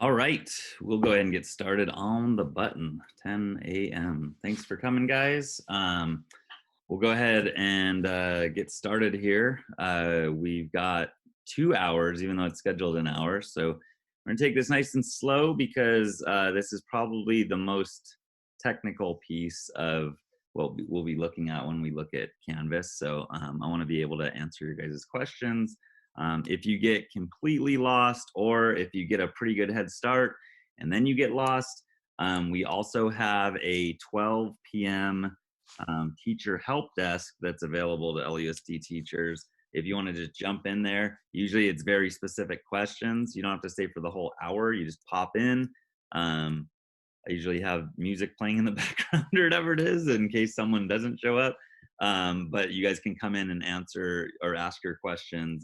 All right, we'll go ahead and get started on the button. 10 a.m. Thanks for coming, guys. We'll go ahead and get started here. We've got 2 hours, even though it's scheduled an hour. So we're gonna take this nice and slow because this is probably the most technical piece of what we'll be looking at when we look at Canvas. So I want to be able to answer your guys' questions. If you get completely lost, or if you get a pretty good head start and then you get lost, we also have a 12 p.m. Teacher help desk that's available to LUSD teachers. If you want to just jump in there, usually it's very specific questions. You don't have to stay for the whole hour. You just pop in. I usually have music playing in the background or whatever it is in case someone doesn't show up. But you guys can come in and answer or ask your questions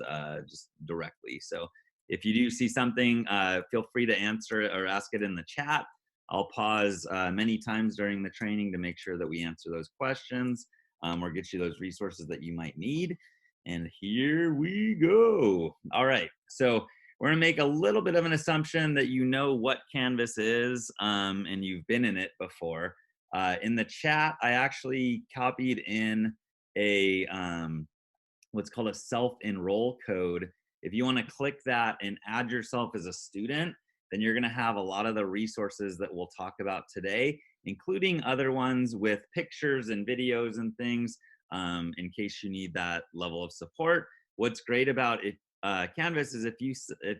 just directly. So if you do see something, feel free to answer it or ask it in the chat. I'll pause many times during the training to make sure that we answer those questions or get you those resources that you might need. And here we go. All right. So we're going to make a little bit of an assumption that you know what Canvas is and you've been in it before. In the chat, I actually copied in a what's called a self-enroll code. If you want to click that and add yourself as a student, then you're going to have a lot of the resources that we'll talk about today, including other ones with pictures and videos and things in case you need that level of support. What's great about it, Canvas is if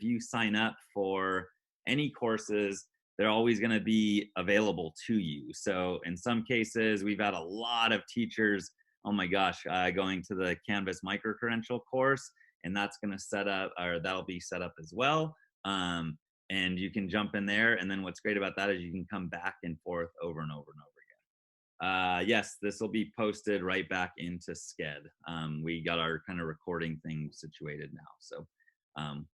you sign up for any courses, they're always going to be available to you. So in some cases, we've had a lot of teachers, oh my gosh, going to the Canvas micro-credential course, and that's going to set up, or that'll be set up as well. And you can jump in there. And then what's great about that is you can come back and forth over and over and over again. Yes, this will be posted right back into Sked. We got our kind of recording thing situated now. So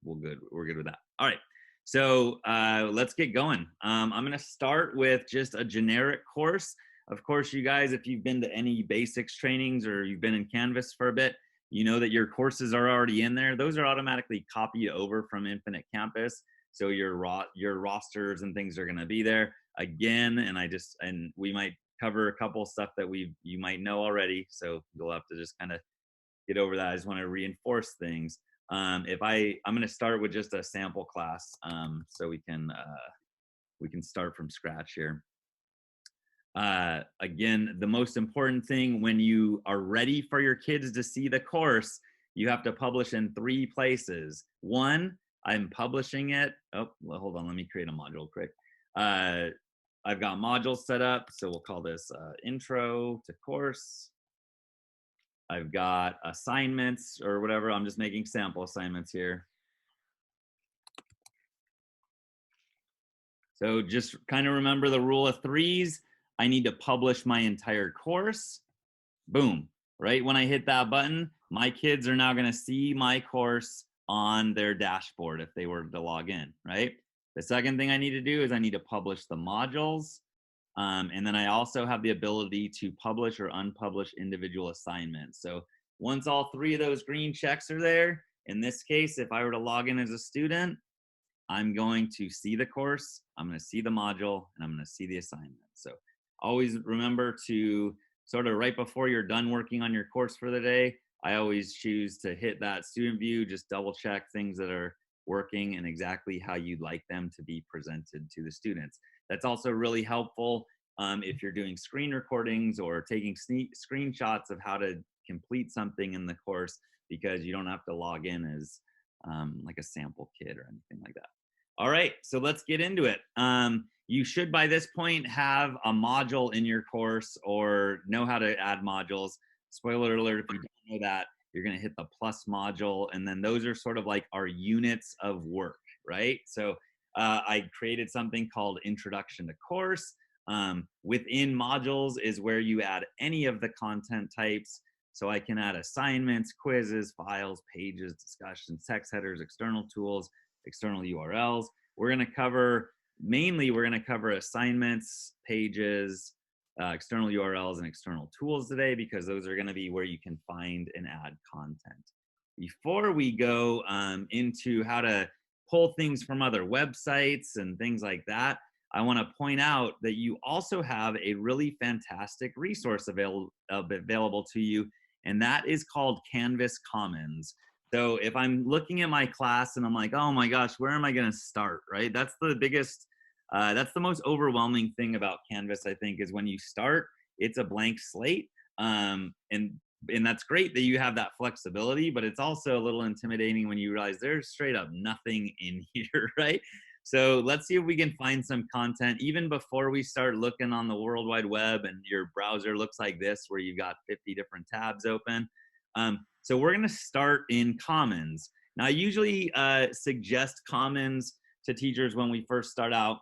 we're good with that. All right. So let's get going. I'm going to start with just a generic course. Of course, you guys, if you've been to any basics trainings or you've been in Canvas for a bit, you know that your courses are already in there. Those are automatically copied over from Infinite Campus. So your rosters and things are going to be there again. And we might cover a couple stuff that you might know already. So you'll have to just kind of get over that. I just want to reinforce things. I'm going to start with just a sample class so we can start from scratch here. Again, the most important thing when you are ready for your kids to see the course, you have to publish in 3 places. One, I'm publishing it. Oh, well, hold on. Let me create a module quick. I've got modules set up. So we'll call this intro to course. I've got assignments or whatever. I'm just making sample assignments here. So just kind of remember the rule of 3s. I need to publish my entire course. Boom. Right when I hit that button, my kids are now going to see my course on their dashboard if they were to log in, right? The second thing I need to do is I need to publish the modules. And then I also have the ability to publish or unpublish individual assignments. So once all 3 of those green checks are there, in this case, if I were to log in as a student, I'm going to see the course, I'm going to see the module, and I'm going to see the assignment. So always remember to sort of right before you're done working on your course for the day, I always choose to hit that student view, just double check things that are working and exactly how you'd like them to be presented to the students. That's also really helpful if you're doing screen recordings or taking screenshots of how to complete something in the course, because you don't have to log in as like a sample kid or anything like that. All right, so let's get into it. You should by this point have a module in your course or know how to add modules. Spoiler alert, if you don't know that, you're going to hit the plus module, and then those are sort of like our units of work, right? So I created something called Introduction to Course. Within modules is where you add any of the content types. So I can add assignments, quizzes, files, pages, discussions, text headers, external tools, external URLs. We're going to cover assignments, pages, external URLs, and external tools today, because those are going to be where you can find and add content. Before we go into how to pull things from other websites and things like that, I want to point out that you also have a really fantastic resource available to you, and that is called Canvas Commons. So if I'm looking at my class and I'm like, oh my gosh, where am I going to start, right? That's the biggest, that's the most overwhelming thing about Canvas, I think, is when you start, it's a blank slate. And that's great that you have that flexibility, but it's also a little intimidating when you realize there's straight up nothing in here, right? So let's see if we can find some content even before we start looking on the World Wide Web and your browser looks like this, where you've got 50 different tabs open. So we're going to start in Commons. Now, I usually suggest Commons to teachers when we first start out,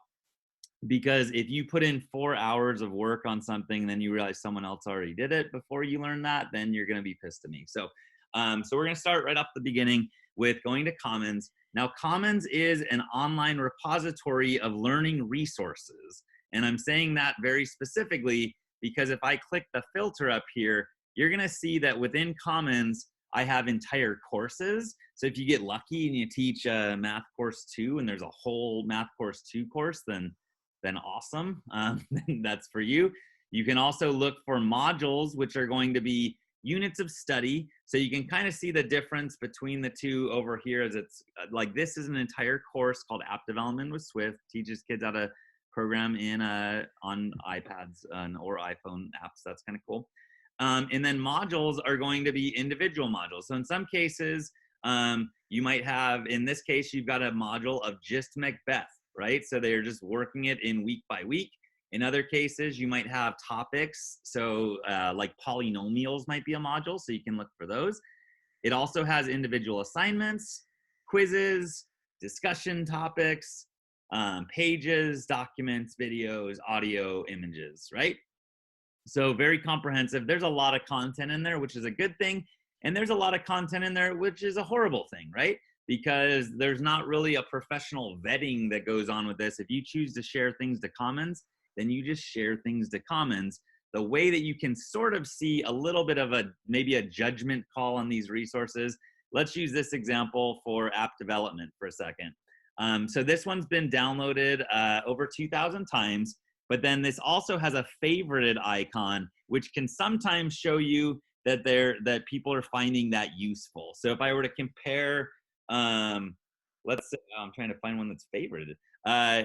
because if you put in 4 hours of work on something and then you realize someone else already did it before you learn that, then you're going to be pissed at me. So we're going to start right off the beginning with going to Commons. Now, Commons is an online repository of learning resources. And I'm saying that very specifically because if I click the filter up here, you're going to see that within Commons, I have entire courses. So if you get lucky and you teach a math course 2 and there's a whole math course 2 course, then awesome. That's for you. You can also look for modules, which are going to be units of study. So you can kind of see the difference between the two over here, as it's like this is an entire course called App Development with Swift, teaches kids how to program in on iPads or iPhone apps. That's kind of cool. And then modules are going to be individual modules. So in some cases, you might have, in this case, you've got a module of just Macbeth, right? So they're just working it in week by week. In other cases, you might have topics. So like polynomials might be a module, so you can look for those. It also has individual assignments, quizzes, discussion topics, pages, documents, videos, audio, images, right? So very comprehensive. There's a lot of content in there, which is a good thing. And there's a lot of content in there, which is a horrible thing, right? Because there's not really a professional vetting that goes on with this. If you choose to share things to Commons, then you just share things to Commons. The way that you can sort of see a little bit of maybe a judgment call on these resources. Let's use this example for app development for a second. So this one's been downloaded over 2,000 times, but then this also has a favorited icon, which can sometimes show you that people are finding that useful. So if I were to compare, let's say, I'm trying to find one that's favorited.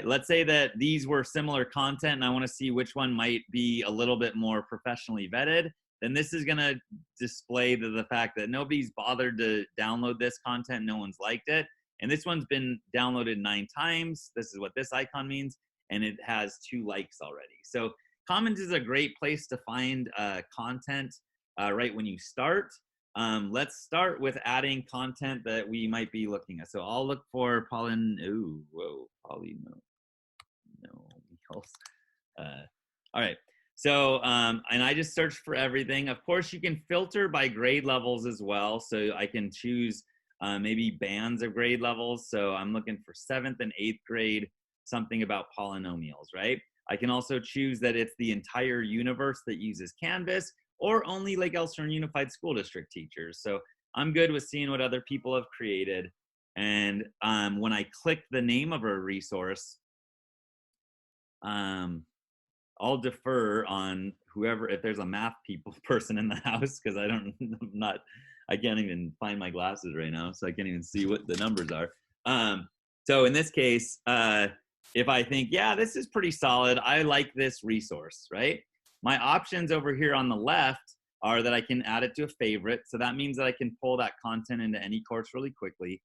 Let's say that these were similar content and I want to see which one might be a little bit more professionally vetted, then this is going to display the fact that nobody's bothered to download this content. No one's liked it. And this one's been downloaded 9 times. This is what this icon means. And it has 2 likes already. So Commons is a great place to find content right when you start. Let's start with adding content that we might be looking at. So I'll look for polynomials. All right. So, and I just searched for everything. Of course, you can filter by grade levels as well. So I can choose maybe bands of grade levels. So I'm looking for 7th and 8th grade, something about polynomials, right? I can also choose that it's the entire universe that uses Canvas, or only Lake Elsinore Unified School District teachers. So I'm good with seeing what other people have created. And when I click the name of a resource, I'll defer on whoever, if there's a math person in the house, because I can't even find my glasses right now, so I can't even see what the numbers are. So in this case, if I think, yeah, this is pretty solid, I like this resource, right? My options over here on the left are that I can add it to a favorite. So that means that I can pull that content into any course really quickly.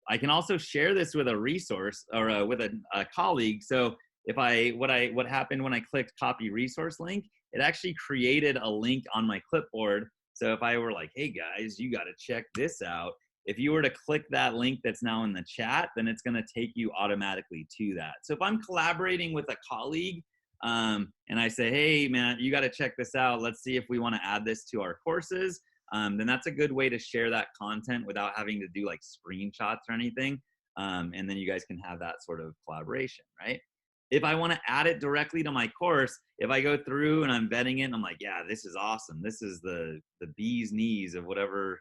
I can also share this with a resource or with a colleague. So what happened when I clicked copy resource link, it actually created a link on my clipboard. So if I were like, hey guys, you got to check this out. If you were to click that link that's now in the chat, then it's going to take you automatically to that. So if I'm collaborating with a colleague and I say, hey man, you got to check this out. Let's see if we want to add this to our courses. Then that's a good way to share that content without having to do like screenshots or anything. And then you guys can have that sort of collaboration, right? If I want to add it directly to my course, if I go through and I'm vetting it and I'm like, yeah, this is awesome. This is the bee's knees of whatever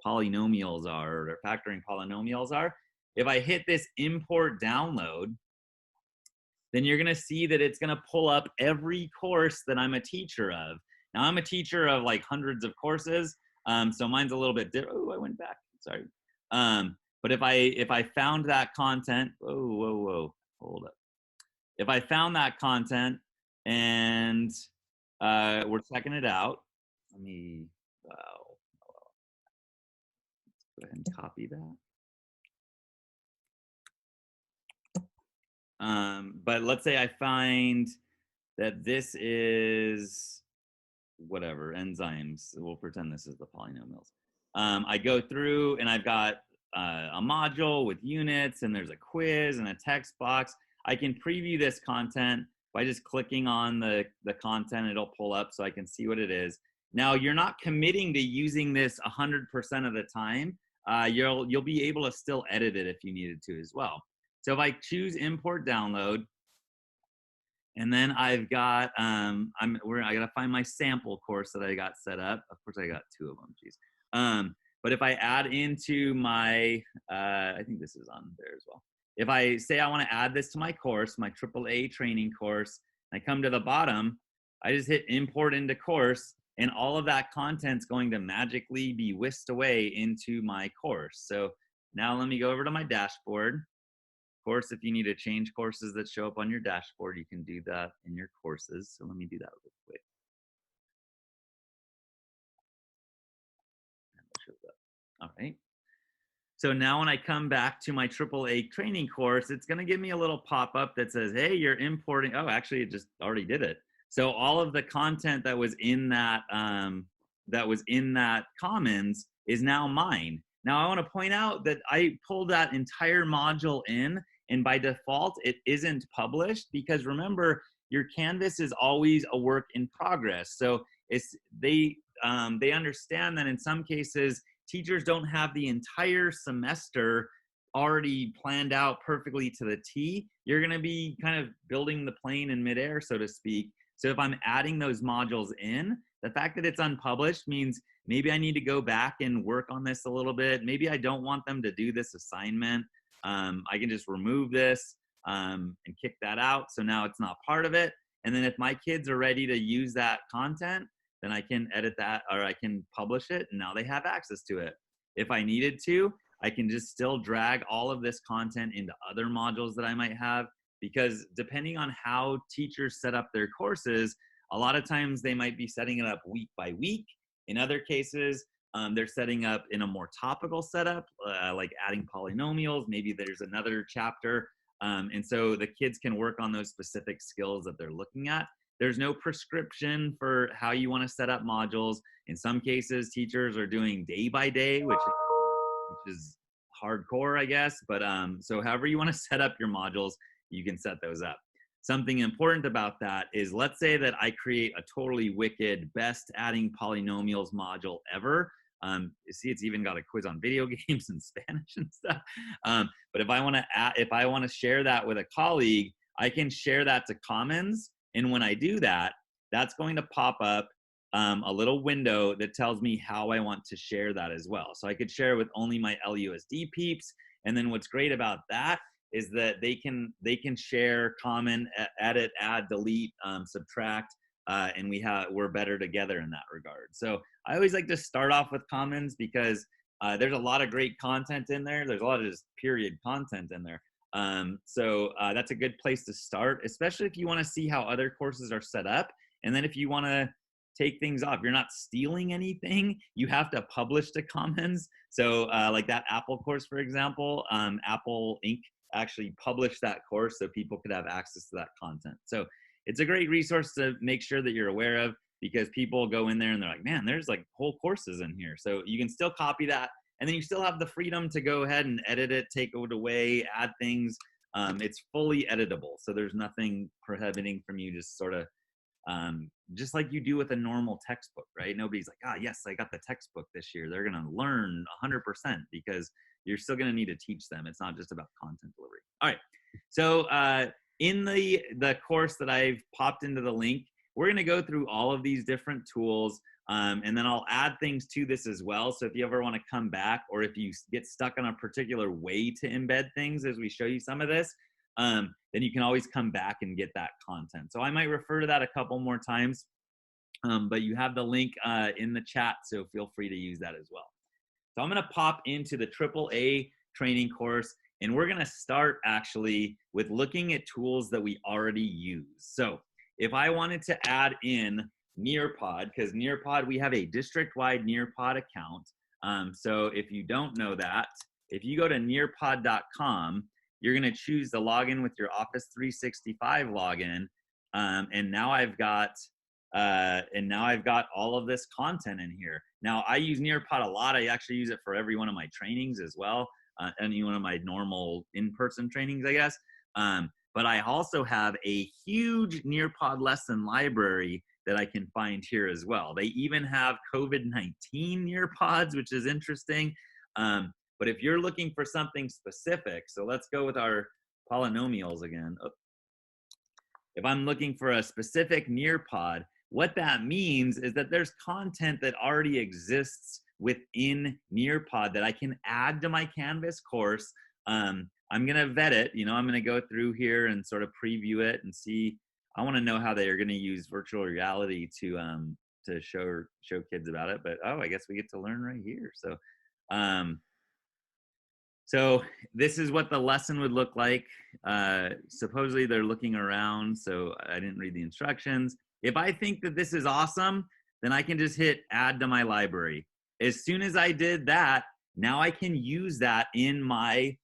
polynomials are or factoring polynomials are. if I hit this import download, then you're going to see that it's going to pull up every course that I'm a teacher of. Now, I'm a teacher of like hundreds of courses, so mine's a little bit different. Oh, I went back. Sorry. But if I found that content, whoa, hold up. If I found that content and we're checking it out, let me let's go ahead and copy that. But let's say I find that this is whatever, enzymes. We'll pretend this is the polynomials. I go through and I've got a module with units, and there's a quiz and a text box. I can preview this content by just clicking on the content. It'll pull up so I can see what it is. Now, you're not committing to using this 100% of the time. You'll be able to still edit it if you needed to as well. So if I choose import download, and then I've got, I gotta find my sample course that I got set up. Of course, I got two of them, geez. But if I add into my, I think this is on there as well. If I say I wanna add this to my course, my AAA training course, and I come to the bottom, I just hit import into course, and all of that content's going to magically be whisked away into my course. So now let me go over to my dashboard. Of course, if you need to change courses that show up on your dashboard, you can do that in your courses. So let me do that real quick. All right. So now when I come back to my AAA training course, it's going to give me a little pop-up that says, hey, you're importing. Oh, actually, it just already did it. So all of the content that was in that commons is now mine. Now I want to point out that I pulled that entire module in, and by default, it isn't published because remember, your Canvas is always a work in progress. So they understand that in some cases, teachers don't have the entire semester already planned out perfectly to the T. You're going to be kind of building the plane in midair, so to speak. So if I'm adding those modules in, the fact that it's unpublished means maybe I need to go back and work on this a little bit. Maybe I don't want them to do this assignment. I can just remove this and kick that out. So now it's not part of it. And then if my kids are ready to use that content, then I can edit that, or I can publish it, and now they have access to it. If I needed to, I can just still drag all of this content into other modules that I might have, because depending on how teachers set up their courses, a lot of times they might be setting it up week by week. In other cases, they're setting up in a more topical setup, like adding polynomials. Maybe there's another chapter. And so the kids can work on those specific skills that they're looking at. There's no prescription for how you want to set up modules. In some cases, teachers are doing day by day, which is hardcore, I guess. But so however you want to set up your modules, you can set those up. Something important about that is, let's say that I create a totally wicked best adding polynomials module ever. You see, it's even got a quiz on video games and Spanish and stuff. But if I want to share that with a colleague, I can share that to Commons. And when I do that, that's going to pop up a little window that tells me how I want to share that as well. So I could share with only my LUSD peeps. And then what's great about that is that they can share, comment, edit, add, delete, subtract, and we're better together in that regard. So I always like to start off with Commons because there's a lot of great content in there. There's a lot of just period content in there. So that's a good place to start, especially if you want to see how other courses are set up. And then if you want to take things off, you're not stealing anything, you have to publish to Commons. So like that Apple course, for example, Apple Inc. actually published that course so people could have access to that content. So it's a great resource to make sure that you're aware of, because people go in there and they're like, man, there's like whole courses in here. So you can still copy that. And then you still have the freedom to go ahead and edit it, take it away, add things. It's fully editable. So there's nothing prohibiting from you just sort of, just like you do with a normal textbook, right? Nobody's like, yes, I got the textbook this year. They're going to learn 100% because you're still going to need to teach them. It's not just about content delivery. All right. So in the course that I've popped into the link, we're going to go through all of these different tools. And then I'll add things to this as well. So if you ever want to come back, or if you get stuck on a particular way to embed things as we show you some of this, then you can always come back and get that content. So I might refer to that a couple more times, but you have the link in the chat, so feel free to use that as well. So I'm going to pop into the AAA training course, and we're going to start actually with looking at tools that we already use. So if I wanted to add in Nearpod, because Nearpod, we have a district-wide Nearpod account. So if you don't know that, if you go to nearpod.com, you're going to choose the login with your Office 365 login, and now I've got all of this content in here. Now I use Nearpod a lot. I actually use it for every one of my trainings as well, any one of my normal in-person trainings, I guess. But I also have a huge Nearpod lesson library that I can find here as well. They even have COVID-19 Nearpods, which is interesting. But if you're looking for something specific, so let's go with our polynomials again. If I'm looking for a specific Nearpod, what that means is that there's content that already exists within Nearpod that I can add to my Canvas course. I'm gonna vet it, I'm gonna go through here and sort of preview it and see. I wanna know how they are gonna use virtual reality to show kids about it, but I guess we get to learn right here. So this is what the lesson would look like. Supposedly they're looking around, so I didn't read the instructions. If I think that this is awesome, then I can just hit add to my library. As soon as I did that, now I can use that in my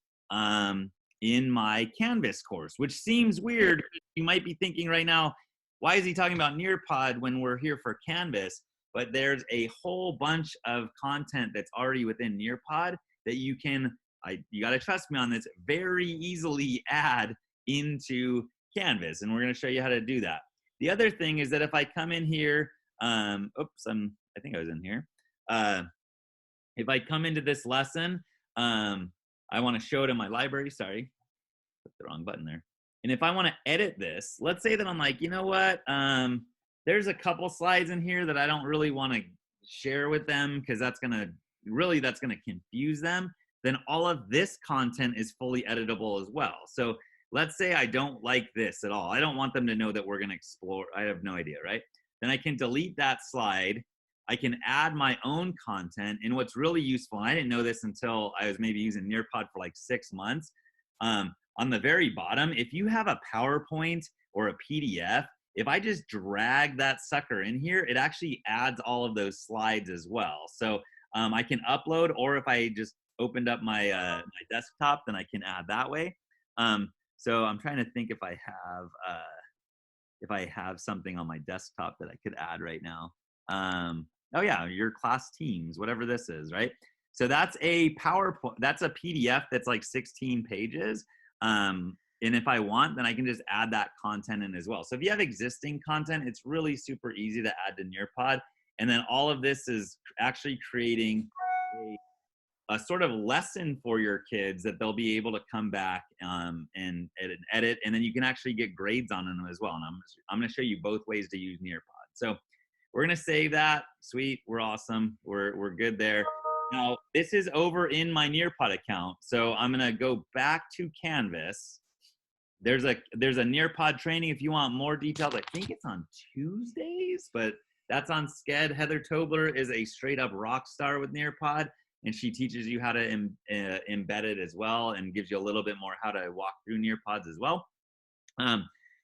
Canvas course, which seems weird. You might be thinking right now, why is he talking about Nearpod when we're here for Canvas? But there's a whole bunch of content that's already within Nearpod that you can, you gotta trust me on this, very easily add into Canvas. And we're gonna show you how to do that. The other thing is that if I come in here, I think I was in here. If I come into this lesson, I wanna show it in my library, sorry, put the wrong button there. And if I wanna edit this, let's say that I'm like, you know what, there's a couple slides in here that I don't really wanna share with them because that's gonna confuse them. Then all of this content is fully editable as well. So let's say I don't like this at all. I don't want them to know that we're gonna explore. I have no idea, right? Then I can delete that slide. I can add my own content. And what's really useful, and I didn't know this until I was maybe using Nearpod for like 6 months, on the very bottom, if you have a PowerPoint or a PDF, if I just drag that sucker in here, it actually adds all of those slides as well. So I can upload, or if I just opened up my my desktop, then I can add that way. So I'm trying to think if I have something on my desktop that I could add right now. Oh yeah, your class teams, whatever this is, right? So that's a PowerPoint, that's a PDF that's like 16 pages. And if I want, then I can just add that content in as well. So if you have existing content, it's really super easy to add to Nearpod. And then all of this is actually creating a sort of lesson for your kids that they'll be able to come back and edit, and then you can actually get grades on them as well. And I'm going to show you both ways to use Nearpod. So we're going to save that. Sweet, we're awesome. We're good there. Now this is over in my Nearpod account. So I'm going to go back to Canvas. There's a Nearpod training if you want more details. I think it's on Tuesdays, but that's on Sked. Heather Tobler is a straight up rock star with Nearpod, and she teaches you how to embed it as well, and gives you a little bit more how to walk through Nearpods as well.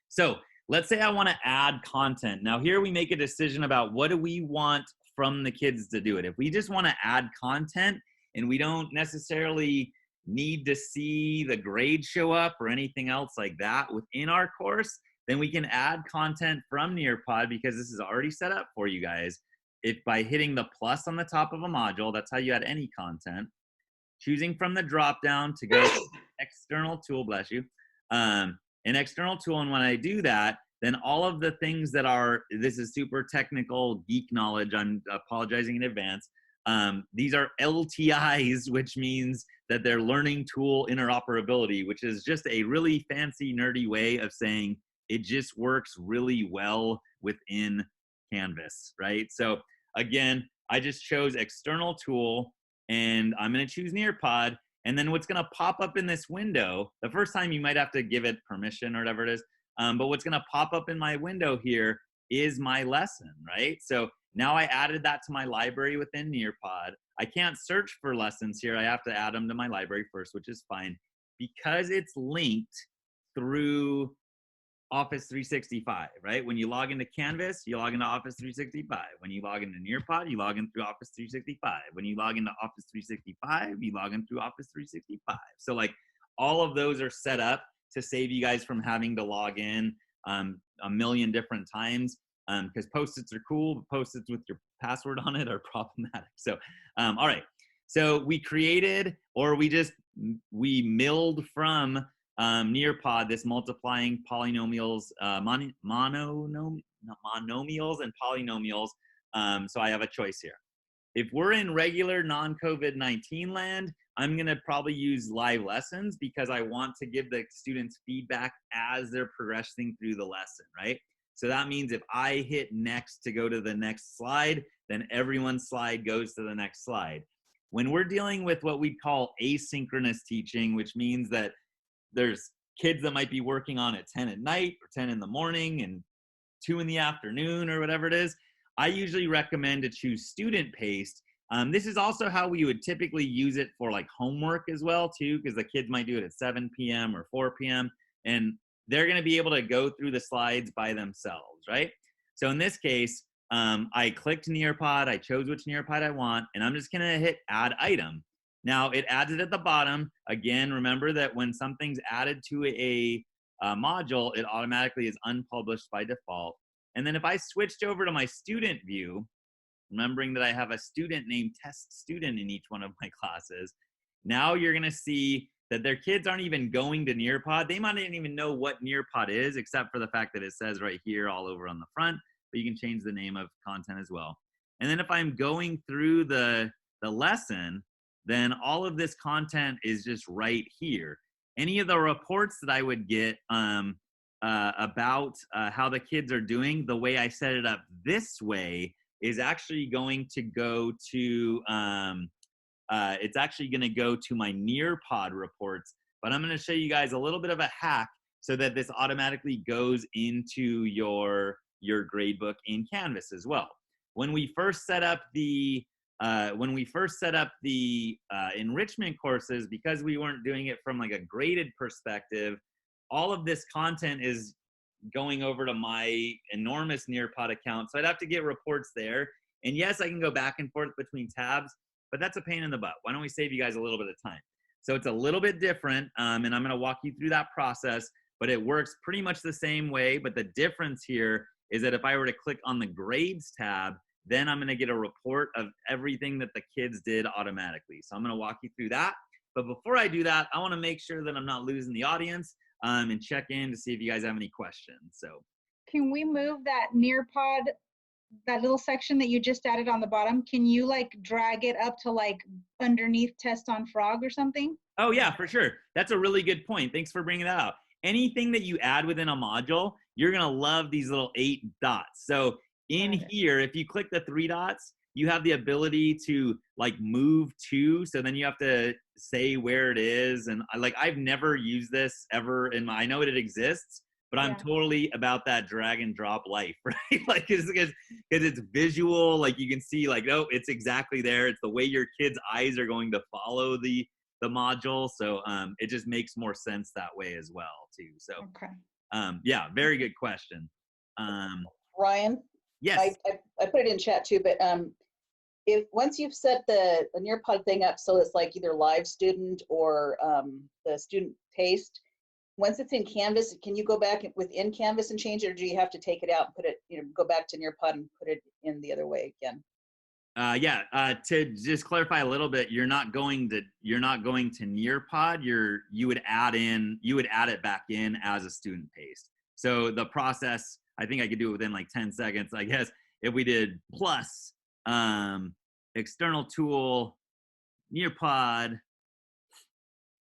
So let's say I want to add content. Now here we make a decision about what do we want from the kids to do it. If we just want to add content and we don't necessarily need to see the grade show up or anything else like that within our course, then we can add content from Nearpod, because this is already set up for you guys. If by hitting the plus on the top of a module, that's how you add any content, choosing from the drop down to go to external tool, bless you, an external tool. And when I do that, then all of the things that are, this is super technical geek knowledge, I'm apologizing in advance. These are LTIs, which means that they're learning tool interoperability, which is just a really fancy, nerdy way of saying it just works really well within Canvas, right? So again, I just chose external tool, and I'm going to choose Nearpod. And then what's going to pop up in this window, the first time you might have to give it permission or whatever it is, but what's going to pop up in my window here is my lesson, right? So now I added that to my library within Nearpod. I can't search for lessons here. I have to add them to my library first, which is fine. Because it's linked through Office 365, right? When you log into Canvas, you log into Office 365. When you log into Nearpod, you log in through Office 365. When you log into Office 365, you log in through Office 365. So like all of those are set up to save you guys from having to log in a million different times, because Post-its are cool, but Post-its with your password on it are problematic. So, all right. So we created, or we milled from Nearpod this multiplying polynomials, monomials and polynomials. So I have a choice here. If we're in regular non-COVID-19 land, I'm going to probably use live lessons because I want to give the students feedback as they're progressing through the lesson, right? So that means if I hit next to go to the next slide, then everyone's slide goes to the next slide. When we're dealing with what we call asynchronous teaching, which means that there's kids that might be working on at 10 at night or 10 in the morning and 2 in the afternoon or whatever it is, I usually recommend to choose student-paced. This is also how we would typically use it for like homework as well too, because the kids might do it at 7 p.m. or 4 p.m. and they're going to be able to go through the slides by themselves, right? So in this case, I clicked Nearpod, I chose which Nearpod I want, and I'm just going to hit add item. Now it adds it at the bottom. Again, remember that when something's added to a module, it automatically is unpublished by default. And then if I switched over to my student view, remembering that I have a student named test student in each one of my classes, now you're going to see that their kids aren't even going to Nearpod. They might not even know what Nearpod is, except for the fact that it says right here all over on the front, but you can change the name of content as well. And then if I'm going through the lesson, then all of this content is just right here. Any of the reports that I would get about how the kids are doing, the way I set it up this way is actually going to go to, it's actually going to go to my Nearpod reports, but I'm going to show you guys a little bit of a hack so that this automatically goes into your gradebook in Canvas as well. When we first set up the enrichment courses, because we weren't doing it from like a graded perspective, all of this content is going over to my enormous Nearpod account. So I'd have to get reports there. And yes, I can go back and forth between tabs, but that's a pain in the butt. Why don't we save you guys a little bit of time? So it's a little bit different, and I'm going to walk you through that process, but it works pretty much the same way. But the difference here is that if I were to click on the grades tab, then I'm going to get a report of everything that the kids did automatically. So I'm going to walk you through that. But before I do that, I want to make sure that I'm not losing the audience and check in to see if you guys have any questions. So can we move that Nearpod, that little section that you just added on the bottom? Can you like drag it up to like underneath Test on Frog or something? Oh yeah, for sure. That's a really good point. Thanks for bringing that out. Anything that you add within a module, you're going to love these little 8 dots. So in here, if you click the 3 dots, you have the ability to like move to, so then you have to say where it is. And I've never used this ever in my, I know it exists, but I'm totally about that drag and drop life, right? Like, because it's visual, like you can see like, oh, it's exactly there. It's the way your kids' eyes are going to follow the module. So it just makes more sense that way as well too. So yeah, very good question. Ryan? Yes. I put it in chat too, but if once you've set the Nearpod thing up so it's like either live student or the student paste, once it's in Canvas, can you go back within Canvas and change it, or do you have to take it out and put it, go back to Nearpod and put it in the other way again? To just clarify a little bit, you're not going to Nearpod. You would add it back in as a student paste. So the process, I think I could do it within like 10 seconds, I guess. If we did plus external tool Nearpod,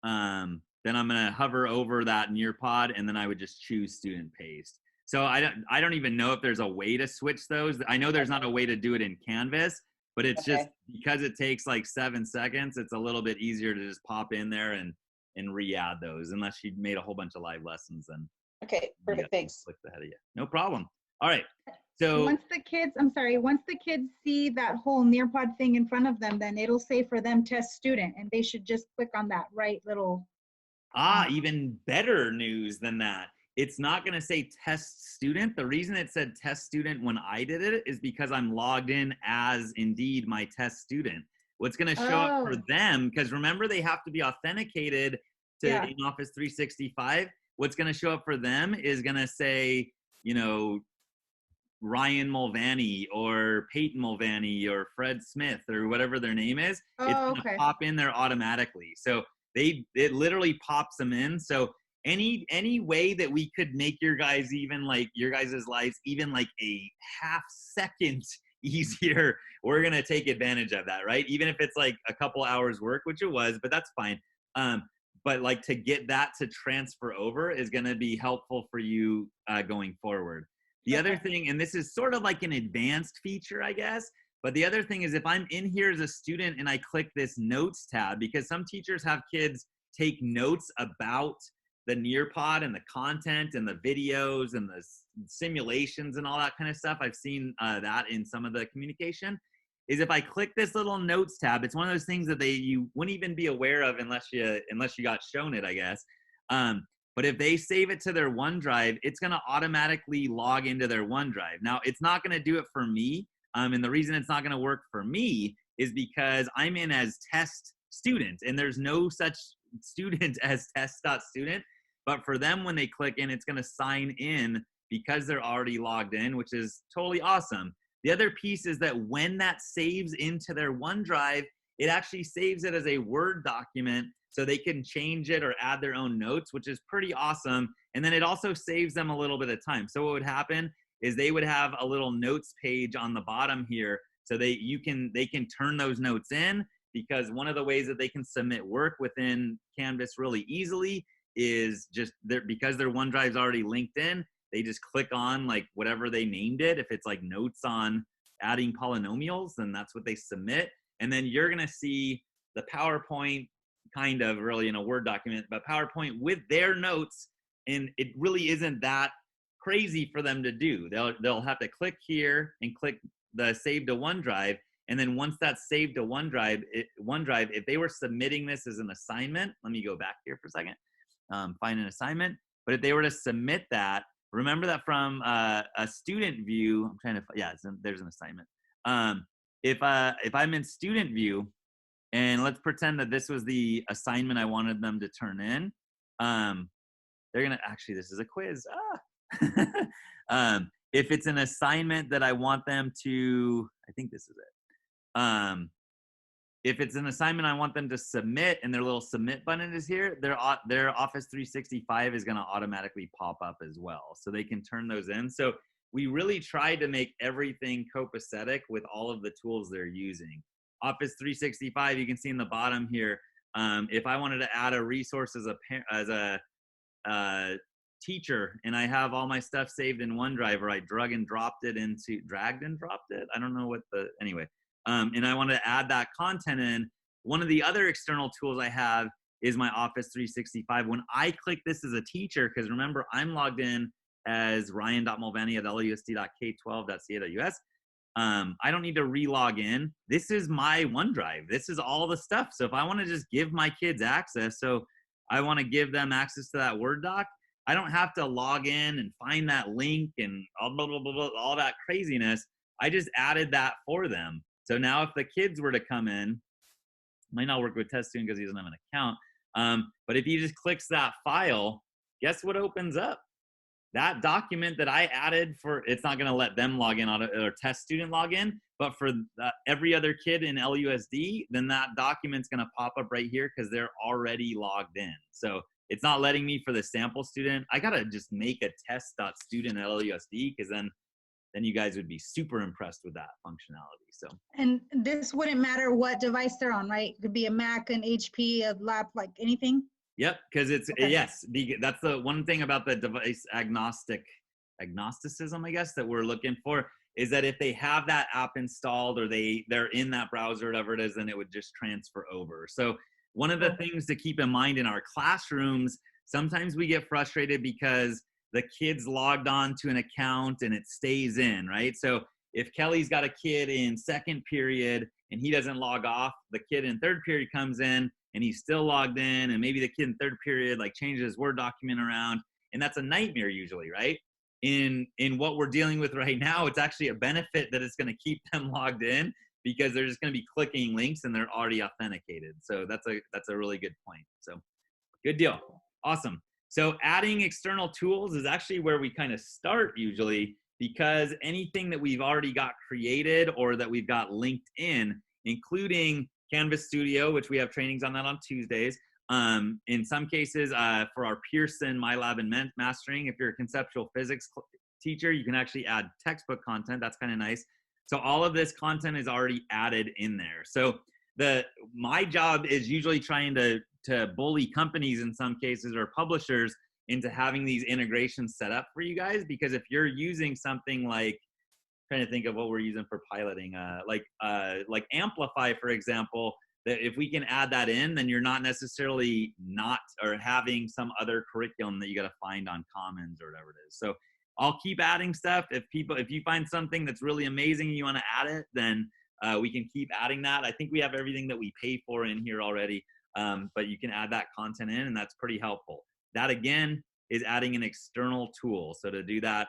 then I'm going to hover over that Nearpod, and then I would just choose student paste. So I don't even know if there's a way to switch those. I know there's not a way to do it in Canvas, but it's just because it takes like 7 seconds, it's a little bit easier to just pop in there and re-add those, unless you made a whole bunch of live lessons. And Okay, perfect, thanks. click ahead of you. No problem. All right. So once the kids see that whole Nearpod thing in front of them, then it'll say for them test student, and they should just click on that right little. Even better news than that. It's not going to say test student. The reason it said test student when I did it is because I'm logged in as Indeed my test student. What's going to show up for them, because remember they have to be authenticated to in Office 365. What's going to show up for them is going to say, you know, Ryan Mulvaney or Peyton Mulvaney or Fred Smith or whatever their name is. It's going to pop in there automatically. So it literally pops them in. So any way that we could make your guys' lives even like a half second easier, we're going to take advantage of that, right? Even if it's like a couple hours work, which it was, but that's fine. But like to get that to transfer over is going to be helpful for you going forward. The other thing, and this is sort of like an advanced feature, I guess, but the other thing is if I'm in here as a student and I click this notes tab, because some teachers have kids take notes about the Nearpod and the content and the videos and the simulations and all that kind of stuff. I've seen that in some of the communication. Is if I click this little notes tab, it's one of those things that you wouldn't even be aware of unless you got shown it, I guess. But if they save it to their OneDrive, it's going to automatically log into their OneDrive. Now, it's not going to do it for me. And the reason it's not going to work for me is because I'm in as test student, and there's no such student as test.student. But for them, when they click in, it's going to sign in because they're already logged in, which is totally awesome. The other piece is that when that saves into their OneDrive, it actually saves it as a Word document so they can change it or add their own notes, which is pretty awesome. And then it also saves them a little bit of time. So what would happen is they would have a little notes page on the bottom here, so they can turn those notes in, because one of the ways that they can submit work within Canvas really easily is just because their OneDrive's already linked in, they just click on like whatever they named it. If it's like notes on adding polynomials, then that's what they submit. And then you're going to see the PowerPoint kind of really in a Word document, but PowerPoint with their notes. And it really isn't that crazy for them to do. They'll have to click here and click the save to OneDrive. And then once that's saved to OneDrive, if they were submitting this as an assignment, let me go back here for a second, find an assignment. But if they were to submit that, remember that from a student view, I'm trying to, there's an assignment. If I'm in student view, and let's pretend that this was the assignment I wanted them to turn in, they're gonna, actually this is a quiz. If it's an assignment that I want them to, I think this is it. If it's an assignment I want them to submit and their little submit button is here, their Office 365 is gonna automatically pop up as well. So they can turn those in. So we really tried to make everything copacetic with all of the tools they're using. Office 365, you can see in the bottom here, if I wanted to add a resource as a teacher and I have all my stuff saved in OneDrive, or I dragged and dropped it. I don't know what anyway. And I want to add that content in, one of the other external tools I have is my Office 365. When I click this as a teacher, because remember, I'm logged in as ryan.mulvaney@lusd.k12.ca.us. I don't need to re-log in. This is my OneDrive. This is all the stuff. So if I want to just give my kids access, so I want to give them access to that Word doc, I don't have to log in and find that link and all, blah, blah, blah, blah, all that craziness. I just added that for them. So now if the kids were to come in, might not work with test student because he doesn't have an account. But if he just clicks that file, guess what opens up? That document that I added it's not going to let them log in or test student log in, but for every other kid in LUSD, then that document's going to pop up right here because they're already logged in. So it's not letting me for the sample student. I got to just make a test.student at LUSD, because then you guys would be super impressed with that functionality. So, and this wouldn't matter what device they're on, right? It could be a Mac, an HP, a lap, like anything. Yep, because it's yes. That's the one thing about the device agnostic agnosticism, I guess, that we're looking for, is that if they have that app installed or they're in that browser, whatever it is, then it would just transfer over. So one of the things to keep in mind in our classrooms, sometimes we get frustrated because the kid's logged on to an account and it stays in, right? So if Kelly's got a kid in second period and he doesn't log off, the kid in third period comes in and he's still logged in, and maybe the kid in third period like changes his Word document around, and that's a nightmare usually, right? In what we're dealing with right now, it's actually a benefit that it's going to keep them logged in, because they're just going to be clicking links and they're already authenticated. So that's a really good point. So good deal. Awesome. So adding external tools is actually where we kind of start usually, because anything that we've already got created or that we've got linked in, including Canvas Studio, which we have trainings on that on Tuesdays. In some cases, for our Pearson MyLab and Mastering, if you're a conceptual physics teacher, you can actually add textbook content. That's kind of nice. So all of this content is already added in there. So my job is usually trying to bully companies in some cases, or publishers, into having these integrations set up for you guys. Because if you're using something like, trying to think of what we're using for piloting, like Amplify, for example, that if we can add that in, then you're not necessarily having some other curriculum that you got to find on Commons or whatever it is. So I'll keep adding stuff. If you find something that's really amazing and you want to add it, then we can keep adding that. I think we have everything that we pay for in here already, but you can add that content in, and that's pretty helpful. That again is adding an external tool. So to do that,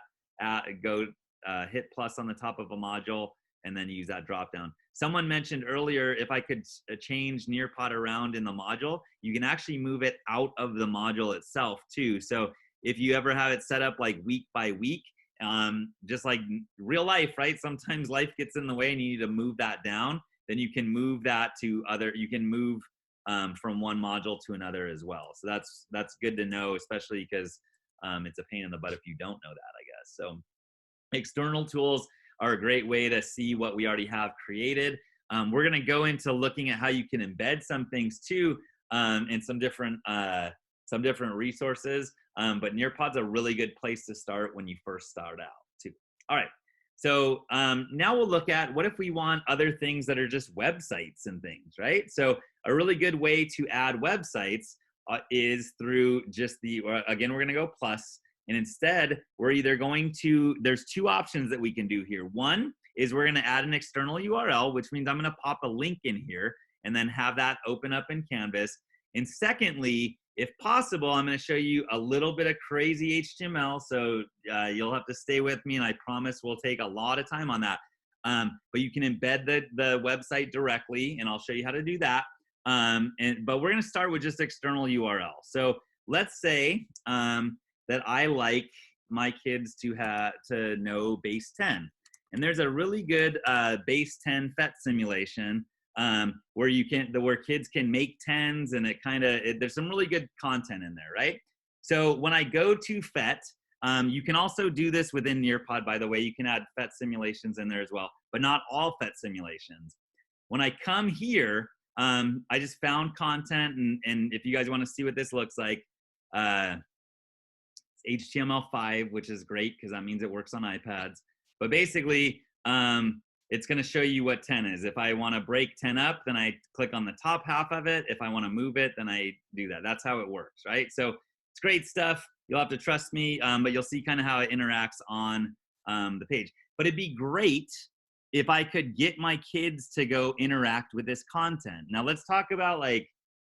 hit plus on the top of a module and then use that drop down. Someone mentioned earlier, if I could change Nearpod around in the module, you can actually move it out of the module itself too. So if you ever have it set up like week by week, just like real life, right? Sometimes life gets in the way and you need to move that down. Then you can move that to you can move from one module to another as well. So that's good to know, especially because it's a pain in the butt if you don't know that, I guess. So external tools are a great way to see what we already have created. We're going to go into looking at how you can embed some things too, in some different resources. But Nearpod's a really good place to start when you first start out too. All right. So now we'll look at what if we want other things that are just websites and things, right? So a really good way to add websites is through just again, we're going to go plus. And instead, we're either going to, there's two options that we can do here. One is we're going to add an external URL, which means I'm going to pop a link in here and then have that open up in Canvas. And secondly, if possible, I'm going to show you a little bit of crazy HTML. So you'll have to stay with me, and I promise we'll take a lot of time on that. But you can embed the website directly, and I'll show you how to do that. But we're going to start with just external URL. So let's say that I like my kids to know base 10. And there's a really good base 10 PhET simulation where kids can make 10s, and there's some really good content in there, right? So when I go to PhET, you can also do this within Nearpod, by the way. You can add PhET simulations in there as well, but not all PhET simulations. When I come here, I just found content, and if you guys want to see what this looks like, HTML5, which is great because that means it works on iPads. But basically, it's going to show you what 10 is. If I want to break 10 up, then I click on the top half of it. If I want to move it, then I do that. That's how it works, right? So it's great stuff. You'll have to trust me, but you'll see kind of how it interacts on the page. But it'd be great if I could get my kids to go interact with this content. Now let's talk about like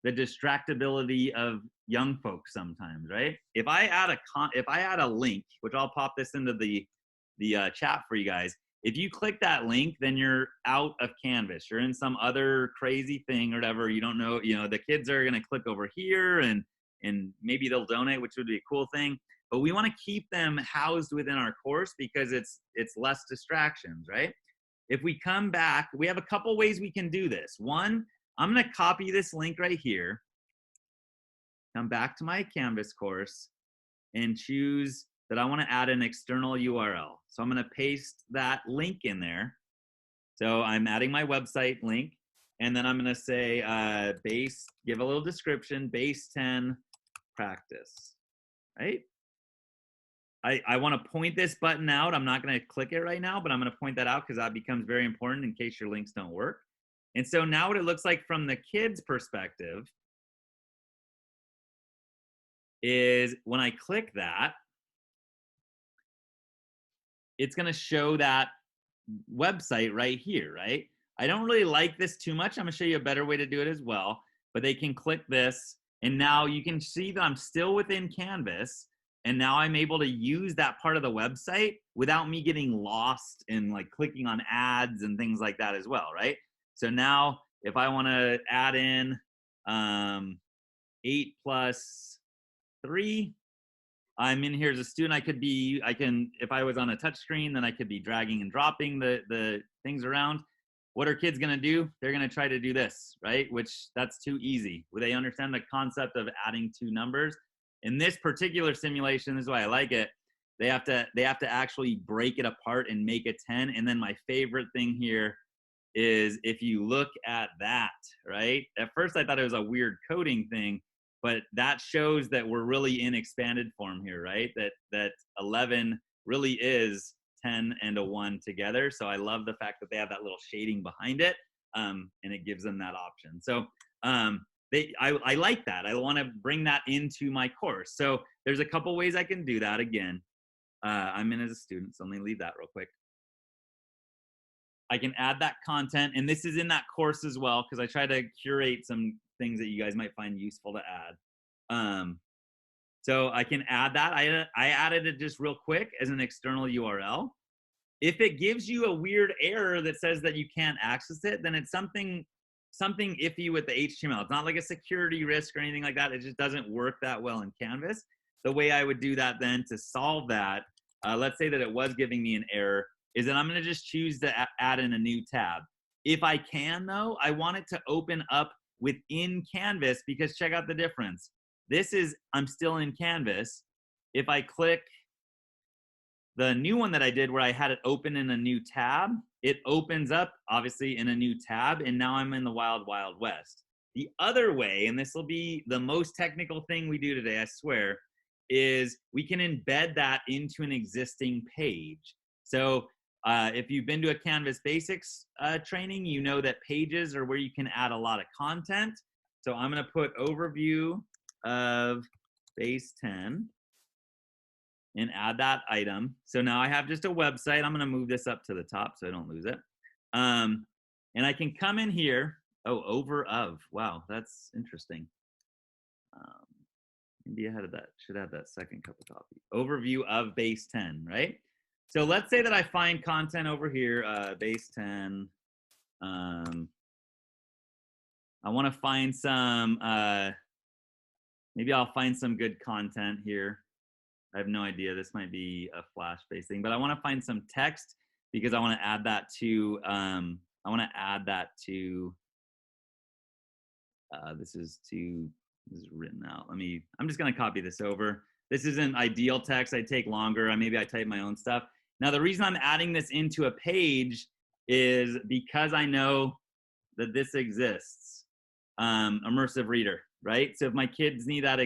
the distractibility of young folks sometimes, right? If I add a link, which I'll pop this into the chat for you guys. If you click that link, then you're out of Canvas. You're in some other crazy thing or whatever. You don't know, the kids are gonna click over here and maybe they'll donate, which would be a cool thing. But we wanna keep them housed within our course because it's less distractions, right? If we come back, we have a couple ways we can do this. One, I'm gonna copy this link right here, come back to my Canvas course, and choose that I want to add an external URL. So I'm going to paste that link in there. So I'm adding my website link, and then I'm going to say give a little description, base 10 practice, right? I want to point this button out. I'm not going to click it right now, but I'm going to point that out because that becomes very important in case your links don't work. And so now what it looks like from the kids' perspective is when I click that, it's going to show that website right here, right? I don't really like this too much. I'm going to show you a better way to do it as well. But they can click this, and now you can see that I'm still within Canvas, and now I'm able to use that part of the website without me getting lost in like clicking on ads and things like that as well, right? So now if I want to add in 8 plus 3, I'm in here as a student. I can, if I was on a touch screen, then I could be dragging and dropping the things around. What are kids gonna do? They're gonna try to do this, right? Which that's too easy. They understand the concept of adding 2 numbers. In this particular simulation, this is why I like it. They have to actually break it apart and make a 10. And then my favorite thing here is if you look at that, right? At first I thought it was a weird coding thing, but that shows that we're really in expanded form here, right? That 11 really is 10 and a 1 together. So I love the fact that they have that little shading behind it, and it gives them that option. So I like that. I want to bring that into my course. So there's a couple ways I can do that. Again, I'm in as a student, so let me leave that real quick. I can add that content, and this is in that course as well, because I try to curate some things that you guys might find useful to add. So I can add that. I added it just real quick as an external URL. If it gives you a weird error that says that you can't access it, then it's something iffy with the HTML. It's not like a security risk or anything like that. It just doesn't work that well in Canvas. The way I would do that then to solve that, let's say that it was giving me an error, is that I'm going to just choose to add in a new tab. If I can, though, I want it to open up within Canvas, because check out the difference. This is, I'm still in Canvas. If I click the new one that I did where I had it open in a new tab, it opens up obviously in a new tab, and now I'm in the wild, wild west. The other way, and this will be the most technical thing we do today, I swear, is we can embed that into an existing page. So if you've been to a Canvas Basics training, you know that pages are where you can add a lot of content. So I'm going to put overview of base 10 and add that item. So now I have just a website. I'm going to move this up to the top so I don't lose it. And I can come in here. Oh, over of. Wow, that's interesting. Maybe I had that. Should have that second cup of coffee. Overview of base 10, right? So let's say that I find content over here, base 10. I want to find some, maybe I'll find some good content here. I have no idea. This might be a Flash-based thing, but I want to find some text because I want to add that to, this is written out. I'm just going to copy this over. This isn't ideal text. I take longer. Maybe I type my own stuff. Now, the reason I'm adding this into a page is because I know that this exists, immersive reader, right? So if my kids need that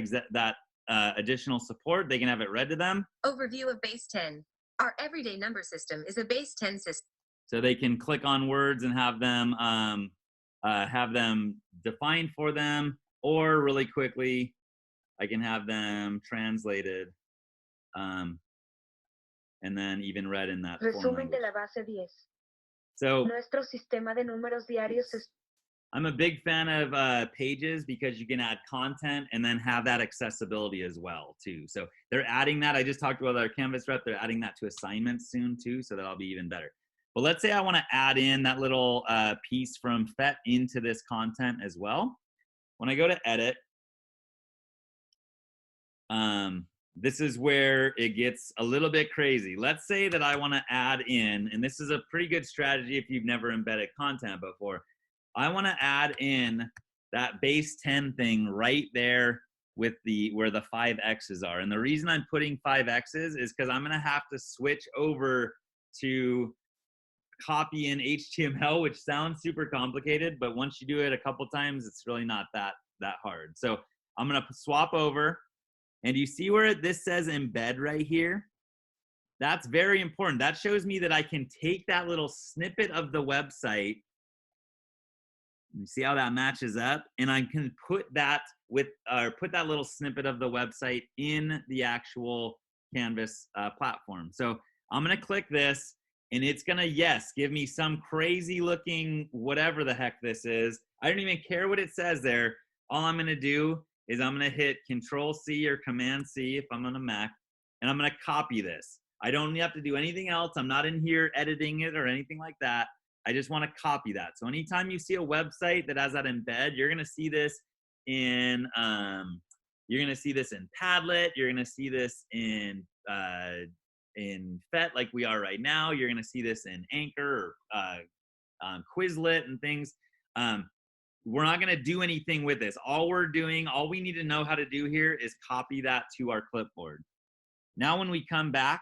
additional support, they can have it read to them. Overview of base 10. Our everyday number system is a base 10 system. So they can click on words and have them defined for them, or really quickly, I can have them translated and then even read in that foreign language. de la base 10. So Nuestro sistema de números diarios es I'm a big fan of pages because you can add content and then have that accessibility as well too. So they're adding that. I just talked about our Canvas rep. They're adding that to assignments soon too, so that'll be even better. But let's say I want to add in that little piece from FET into this content as well. When I go to edit, this is where it gets a little bit crazy. Let's say that I want to add in, and this is a pretty good strategy if you've never embedded content before. I want to add in that base 10 thing right there with where the 5 X's are. And the reason I'm putting 5 X's is because I'm going to have to switch over to copy in HTML, which sounds super complicated, but once you do it a couple times, it's really not that hard. So I'm going to swap over, and you see where this says embed right here? That's very important. That shows me that I can take that little snippet of the website. You see how that matches up? And I can put that put that little snippet of the website in the actual Canvas platform. So I'm going to click this, and it's going to, yes, give me some crazy looking whatever the heck this is. I don't even care what it says there. All I'm going to do is I'm going to hit Control C or Command C if I'm on a Mac, and I'm going to copy this. I don't have to do anything else. I'm not in here editing it or anything like that. I just want to copy that. So anytime you see a website that has that embed, you're going to see this in Padlet. You're going to see this in FET like we are right now. You're going to see this in Anchor or Quizlet and things. We're not going to do anything with this. All we need to know how to do here is copy that to our clipboard. Now when we come back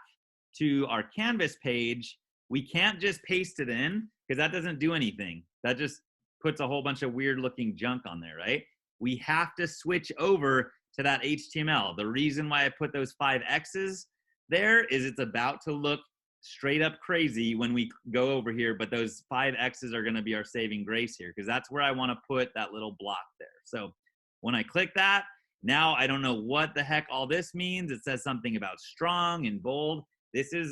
to our Canvas page, we can't just paste it in because that doesn't do anything. That just puts a whole bunch of weird looking junk on there, right? We have to switch over to that HTML. The reason why I put those 5 X's there is it's about to look straight up crazy when we go over here, but those 5 X's are going to be our saving grace here because that's where I want to put that little block there. So when I click that, now I don't know what the heck all this means. It says something about strong and bold.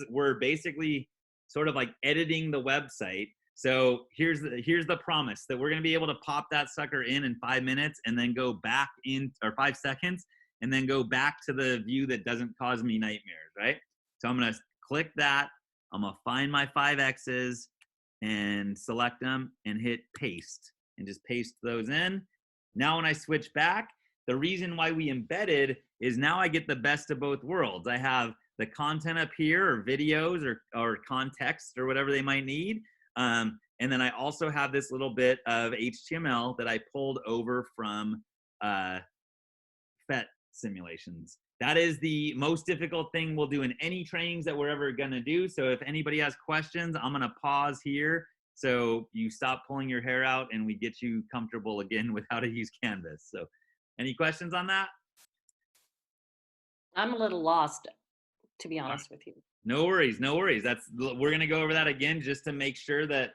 We're basically sort of like editing the website. So here's the promise that we're going to be able to pop that sucker in 5 minutes and then go back in, or 5 seconds, and then go back to the view that doesn't cause me nightmares, right? So I'm going to click that. I'm going to find my 5 X's and select them and hit paste and just paste those in. Now when I switch back, the reason why we embedded is now I get the best of both worlds. I have the content up here, or videos, or context, or whatever they might need. And then I also have this little bit of HTML that I pulled over from FET simulations. That is the most difficult thing we'll do in any trainings that we're ever gonna do. So if anybody has questions, I'm gonna pause here so you stop pulling your hair out and we get you comfortable again with how to use Canvas. So any questions on that? I'm a little lost, to be honest with you. No worries, no worries. We're gonna go over that again just to make sure that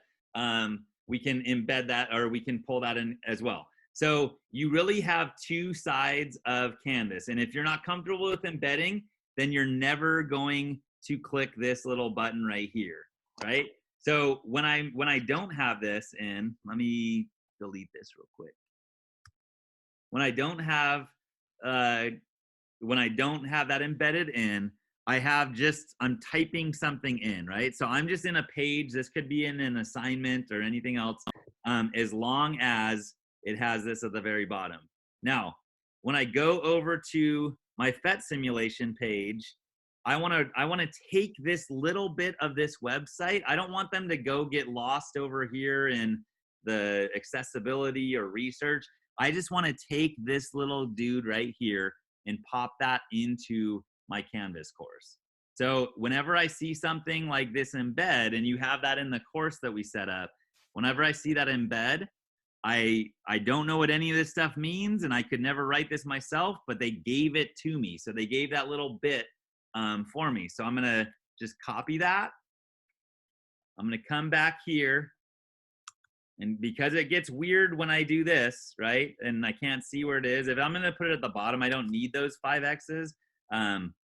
we can embed that, or we can pull that in as well. So you really have 2 sides of Canvas, and if you're not comfortable with embedding, then you're never going to click this little button right here, right? So when I don't have this in, let me delete this real quick. When I don't have that embedded in, I'm typing something in, right? So I'm just in a page. This could be in an assignment or anything else, as long as it has this at the very bottom. Now, when I go over to my FET simulation page, I want to take this little bit of this website. I don't want them to go get lost over here in the accessibility or research. I just want to take this little dude right here and pop that into my Canvas course. So whenever I see something like this embed, and you have that in the course that we set up, whenever I see that embed, I don't know what any of this stuff means, and I could never write this myself, but they gave it to me. So they gave that little bit for me. So I'm gonna just copy that. I'm gonna come back here, and because it gets weird when I do this, right, and I can't see where it is, if I'm gonna put it at the bottom, I don't need those 5 X's.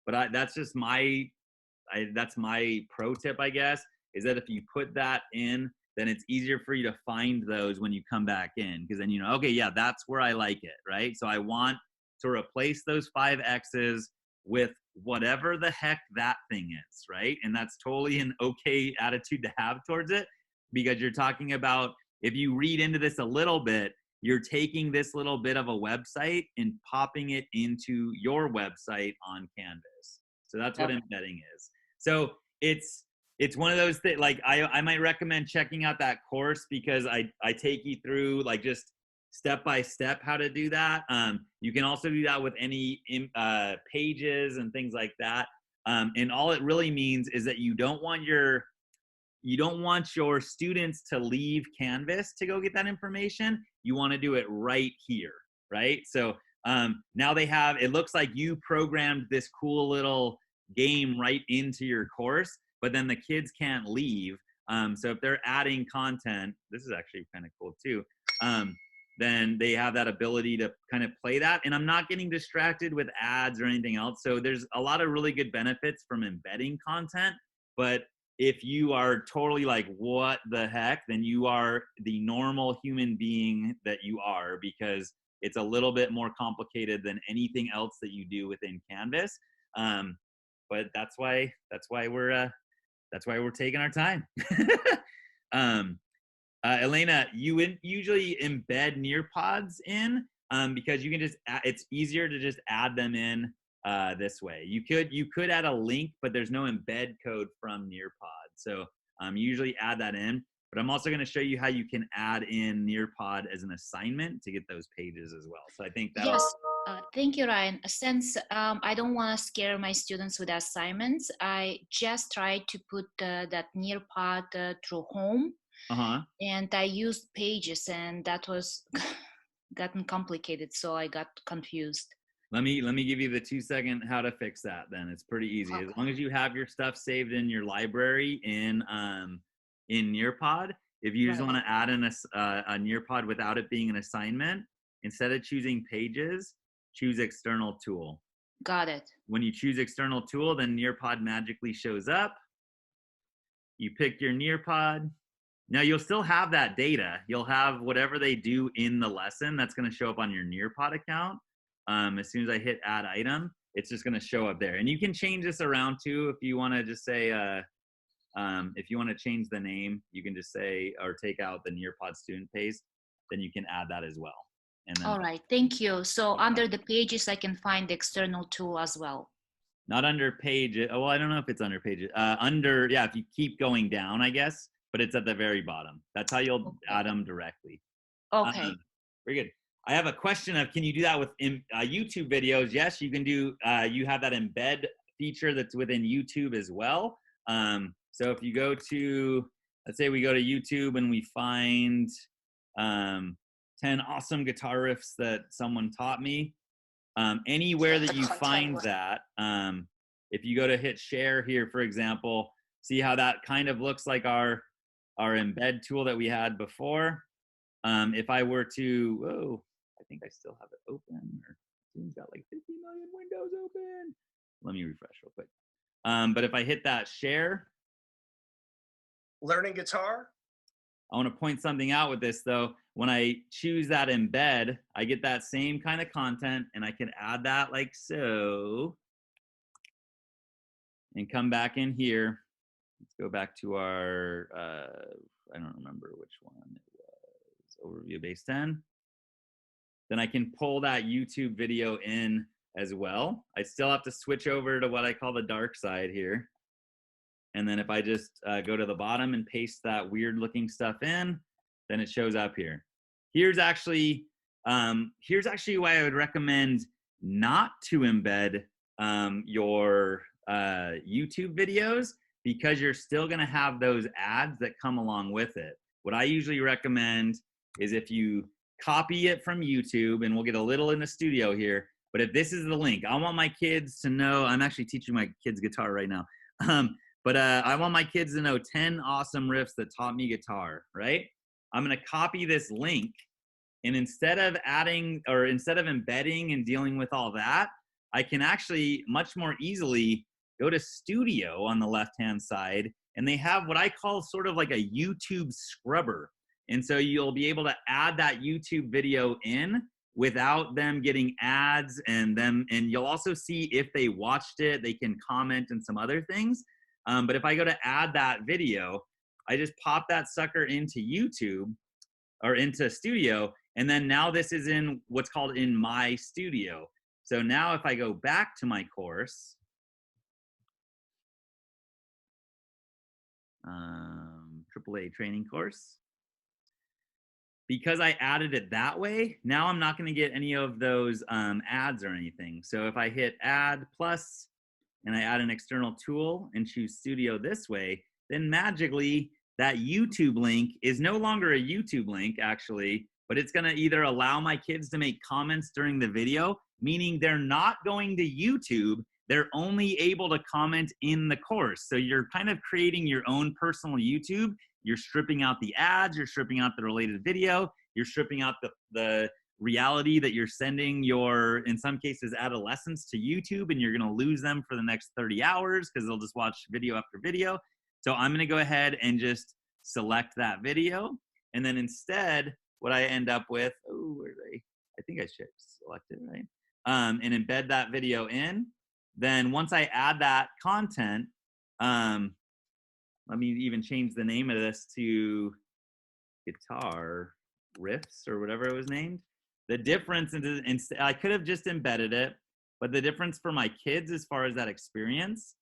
But that's just that's my pro tip, I guess, is that if you put that in, then it's easier for you to find those when you come back in, because then you know, okay, yeah, that's where I like it, right? So I want to replace those 5 X's with whatever the heck that thing is, right? And that's totally an okay attitude to have towards it, because you're talking about, if you read into this a little bit, you're taking this little bit of a website and popping it into your website on Canvas. So that's what embedding is. So it's one of those things, like I might recommend checking out that course, because I take you through like just step by step how to do that. You can also do that with any pages and things like that. And all it really means is that you don't want your students to leave Canvas to go get that information. You want to do it right here, right? So now it looks like you programmed this cool little game right into your course, but then the kids can't leave. So if they're adding content, this is actually kind of cool too. Then they have that ability to kind of play that. And I'm not getting distracted with ads or anything else. So there's a lot of really good benefits from embedding content. But if you are totally like, what the heck, then you are the normal human being that you are, because it's a little bit more complicated than anything else that you do within Canvas. But that's why we're taking our time. Elena, you usually embed Nearpods in because you can just it's easier to just add them in this way. You could add a link, but there's no embed code from Nearpod. So you usually add that in. But I'm also going to show you how you can add in Nearpod as an assignment to get those pages as well. So I think that Yes, thank you, Ryan. Since I don't want to scare my students with assignments, I just tried to put that Nearpod through home. And I used pages, and that was gotten complicated, so I got confused. Let me give you the 2-second how to fix that. Then it's pretty easy. Okay. As long as you have your stuff saved in your library in Nearpod. If you just want to add in a Nearpod without it being an assignment, instead of choosing pages, choose external tool. Got it. When you choose external tool, then Nearpod magically shows up. You pick your Nearpod. Now you'll still have that data. You'll have whatever they do in the lesson that's going to show up on your Nearpod account. As soon as I hit add item, it's just going to show up there. And you can change this around too. If you want to just say, if you want to change the name, you can just say, or take out the Nearpod student paste, then you can add that as well. And then, all right, thank you. So under the pages, I can find the external tool as well. Not under pages. Well, I don't know if it's under pages. Yeah, if you keep going down, I guess. But it's at the very bottom. That's how you'll add them directly. Okay. Very good. I have a question of, can you do that with YouTube videos? Yes, you can do, you have that embed feature that's within YouTube as well. So if you go to, let's say we go to YouTube and we find 10 awesome guitar riffs that someone taught me. Anywhere that you find that, if you go to hit share here, for example, see how that kind of looks like our embed tool that we had before. If I were to, whoa, I think I still have it open. Or Zoom's got like 50 million windows open. Let me refresh real quick. But if I hit that share. Learning guitar. I want to point something out with this though. When I choose that embed, I get that same kind of content, and I can add that like so. And come back in here. Let's go back to our, I don't remember which one it was, overview base 10. Then I can pull that YouTube video in as well. I still have to switch over to what I call the dark side here. And then if I just go to the bottom and paste that weird looking stuff in, then it shows up here. Here's actually why I would recommend not to embed your YouTube videos, because you're still going to have those ads that come along with it. What I usually recommend is if you copy it from YouTube, and we'll get a little in the studio here, but if this is the link, I want my kids to know, I'm actually teaching my kids guitar right now, but I want my kids to know 10 awesome riffs that taught me guitar, right? I'm going to copy this link, and instead of embedding and dealing with all that, I can actually much more easily go to Studio on the left-hand side, and they have what I call sort of like a YouTube scrubber. And so you'll be able to add that YouTube video in without them getting ads, and you'll also see if they watched it, they can comment and some other things. But if I go to add that video, I just pop that sucker into YouTube or into Studio, and then now this is in what's called in My Studio. So now if I go back to my course, AAA training course, because I added it that way, now I'm not going to get any of those ads or anything. So if I hit add plus and I add an external tool and choose Studio this way, then magically that YouTube link is no longer a YouTube link actually, but it's going to either allow my kids to make comments during the video, meaning they're not going to YouTube, they're only able to comment in the course. So you're kind of creating your own personal YouTube. You're stripping out the ads, you're stripping out the related video, you're stripping out the reality that you're sending your, in some cases, adolescents to YouTube, and you're gonna lose them for the next 30 hours because they'll just watch video after video. So I'm gonna go ahead and just select that video. And then instead, what I end up with, oh, where are they? I think I should select it, right? And embed that video in. Then once I add that content, let me even change the name of this to guitar riffs or whatever it was named. The difference, I could have just embedded it, but the difference for my kids as far as that experience,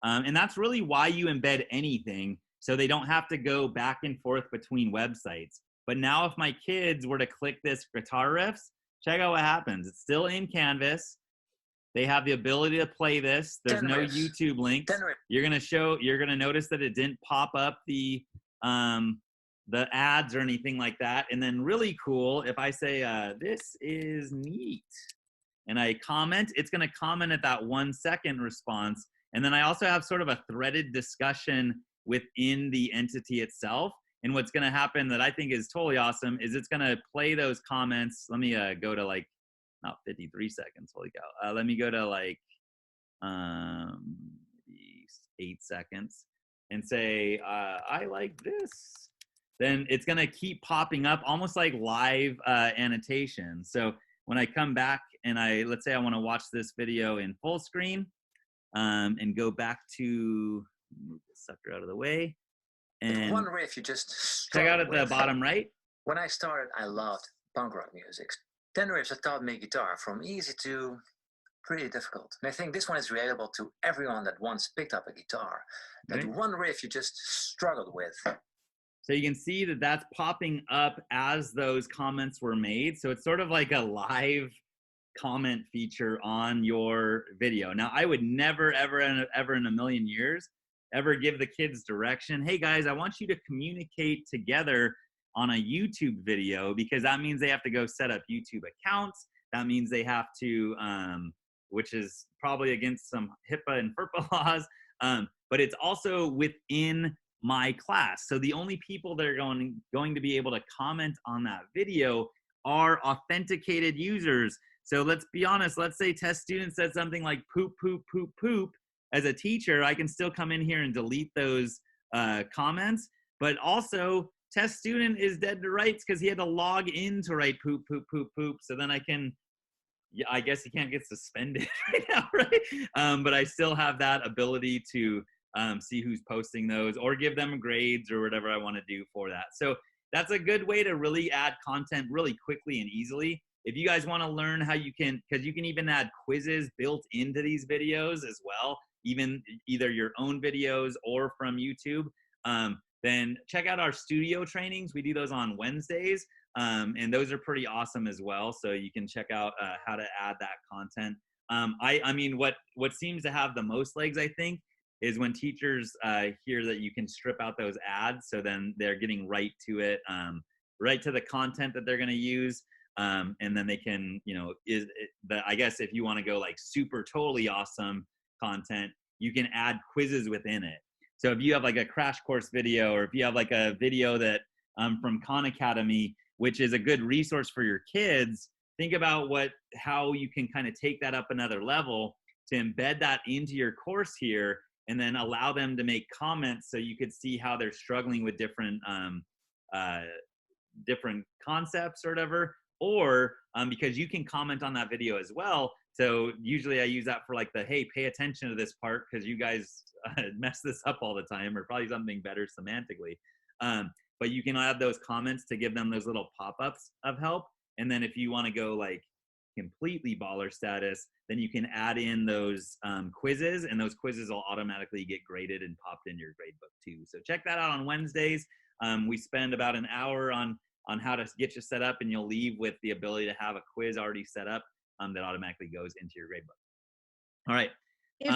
and that's really why you embed anything, so they don't have to go back and forth between websites. But now if my kids were to click this guitar riffs, check out what happens. It's still in Canvas. They have the ability to play this. There's no YouTube links. You're gonna notice that it didn't pop up the ads or anything like that. And then really cool, if I say, this is neat, and I comment, it's gonna comment at that 1 second response. And then I also have sort of a threaded discussion within the entity itself. And what's gonna happen that I think is totally awesome is it's gonna play those comments. Let me go to like, not 53 seconds, holy cow. Let me go to like 8 seconds and say, I like this. Then it's gonna keep popping up almost like live annotation. So when I come back and let's say I wanna watch this video in full screen and go back to, move this sucker out of the way. And one riff you just check out at the bottom right. When I started, I loved punk rock music. 10 riffs that taught me guitar from easy to pretty difficult. And I think this one is relatable to everyone that once picked up a guitar. That one riff you just struggled with. So you can see that that's popping up as those comments were made. So it's sort of like a live comment feature on your video. Now, I would never, ever in a million years, ever give the kids direction. Hey guys, I want you to communicate together on a YouTube video, because that means they have to go set up YouTube accounts. That means they have to, which is probably against some HIPAA and FERPA laws, but it's also within my class. So the only people that are going to be able to comment on that video are authenticated users. So let's be honest, let's say test student said something like poop, poop, poop, poop. As a teacher, I can still come in here and delete those comments, but also test student is dead to rights because he had to log in to write poop, poop, poop, poop. So then I guess he can't get suspended right now, right? But I still have that ability to see who's posting those or give them grades or whatever I want to do for that. So that's a good way to really add content really quickly and easily. If you guys want to learn how you can, because you can even add quizzes built into these videos as well, even either your own videos or from YouTube, then check out our studio trainings. We do those on Wednesdays, and those are pretty awesome as well. So you can check out how to add that content. I mean, what seems to have the most legs, I think, is when teachers hear that you can strip out those ads. So then they're getting right to it, right to the content that they're going to use. And then they can, I guess if you want to go like super totally awesome content, you can add quizzes within it. So if you have like a crash course video, or if you have like a video that from Khan Academy, which is a good resource for your kids, think about how you can kind of take that up another level to embed that into your course here, and then allow them to make comments so you could see how they're struggling with different concepts or whatever, or because you can comment on that video as well. So usually I use that for like hey, pay attention to this part because you guys mess this up all the time, or probably something better semantically. But you can add those comments to give them those little pop-ups of help. And then if you want to go like completely baller status, then you can add in those quizzes, and those quizzes will automatically get graded and popped in your gradebook too. So check that out on Wednesdays. We spend about an hour on how to get you set up, and you'll leave with the ability to have a quiz already set up that automatically goes into your gradebook. All right. If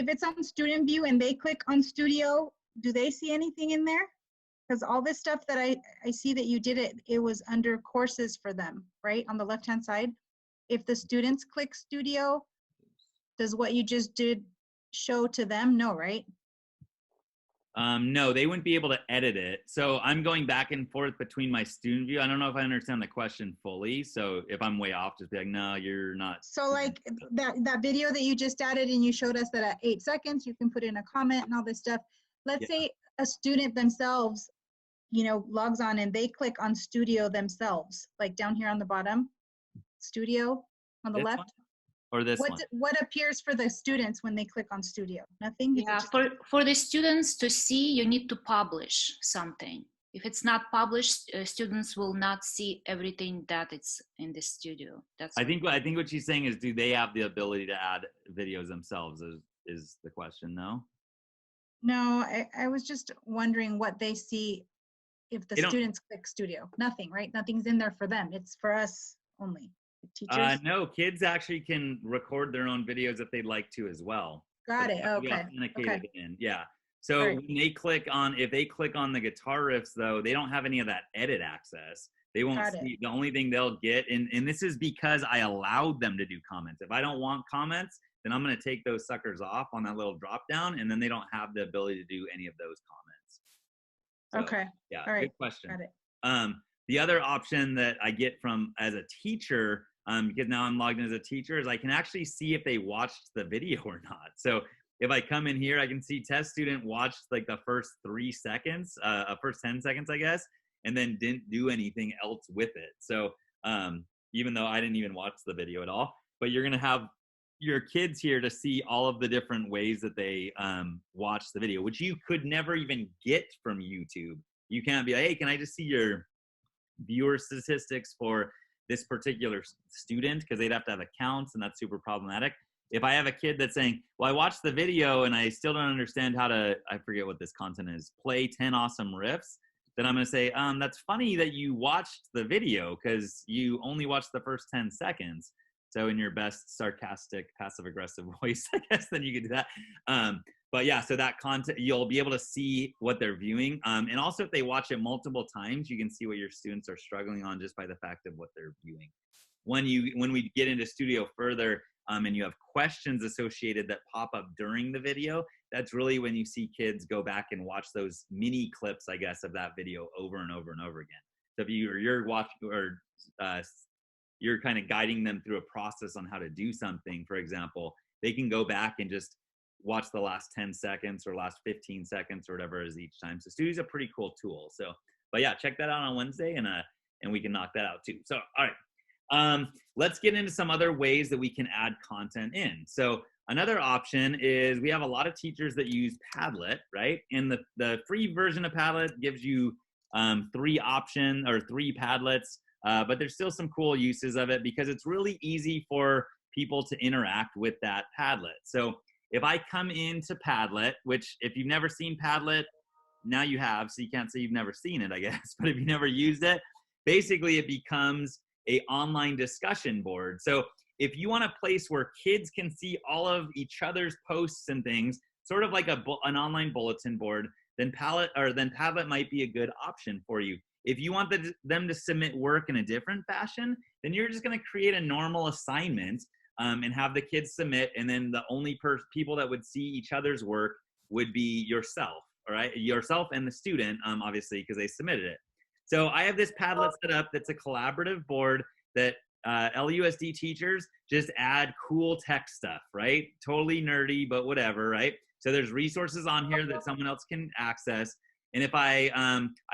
it's on student view and they click on studio, do they see anything in there? Because all this stuff that I see that you did it was under courses for them, right? On the left-hand side. If the students click studio, does what you just did show to them? No, right? No, they wouldn't be able to edit it. So I'm going back and forth between my student view. I don't know if I understand the question fully. So if I'm way off, just be like, no, you're not. So like that video that you just added and you showed us that at 8 seconds, you can put in a comment and all this stuff. Let's say a student themselves, you know, logs on and they click on studio themselves, like down here on the bottom, studio on the This left. one? Or this one? What appears for the students when they click on studio? Nothing? Is it Yeah, just- for the students to see, you need to publish something. If it's not published, students will not see everything that it's in the studio. That's I think what she's saying is, do they have the ability to add videos themselves? Is the question? No. No, I was just wondering what they see if the They don't- students click studio. Nothing, right? Nothing's in there for them. It's for us only. The teachers. No, kids actually can record their own videos if they'd like to as well. Got But it. they have to be Okay. authenticated in. Yeah. So Alright. when they click on, if they click on the guitar riffs though, they don't have any of that edit access. They won't Got it. see, the only thing they'll get, and this is because I allowed them to do comments. If I don't want comments, then I'm going to take those suckers off on that little drop down, and then they don't have the ability to do any of those comments. So, Okay. yeah, All right. good question. Got it. The other option that I get from as a teacher, because now I'm logged in as a teacher, is I can actually see if they watched the video or not. So if I come in here, I can see test student watched like the first 3 seconds, first 10 seconds, I guess, and then didn't do anything else with it. So even though I didn't even watch the video at all, but you're gonna have your kids here to see all of the different ways that they watch the video, which you could never even get from YouTube. You can't be like, hey, can I just see your viewer statistics for this particular student? Because they'd have to have accounts, and that's super problematic. If I have a kid that's saying, well, I watched the video and I still don't understand how to, I forget what this content is, play 10 awesome riffs, then I'm going to say, that's funny that you watched the video because you only watched the first 10 seconds. So in your best sarcastic, passive aggressive voice, I guess, then you could do that. But yeah, so that content, you'll be able to see what they're viewing. And also if they watch it multiple times, you can see what your students are struggling on just by the fact of what they're viewing. When we get into Studio further, and you have questions associated that pop up during the video, that's really when you see kids go back and watch those mini clips, I guess, of that video over and over and over again. So if you're watching, or you're kind of guiding them through a process on how to do something, for example, they can go back and just watch the last 10 seconds or last 15 seconds or whatever it is each time. So Studio's a pretty cool tool. So, but yeah, check that out on Wednesday, and we can knock that out too. So, all right. Let's get into some other ways that we can add content in. So another option is we have a lot of teachers that use Padlet, right? And the free version of Padlet gives you 3 Padlets, but there's still some cool uses of it because it's really easy for people to interact with that Padlet. So if I come into Padlet, which if you've never seen Padlet, now you have, so you can't say you've never seen it, I guess, but if you've never used it, basically it becomes a online discussion board. So if you want a place where kids can see all of each other's posts and things, sort of like an online bulletin board, then Padlet might be a good option for you. If you want them to submit work in a different fashion, then you're just going to create a normal assignment and have the kids submit, and then the only people that would see each other's work would be yourself, all right? Yourself and the student, obviously, because they submitted it. So I have this Padlet set up that's a collaborative board that LUSD teachers just add cool tech stuff, right? Totally nerdy, but whatever, right? So there's resources on here that someone else can access. And if I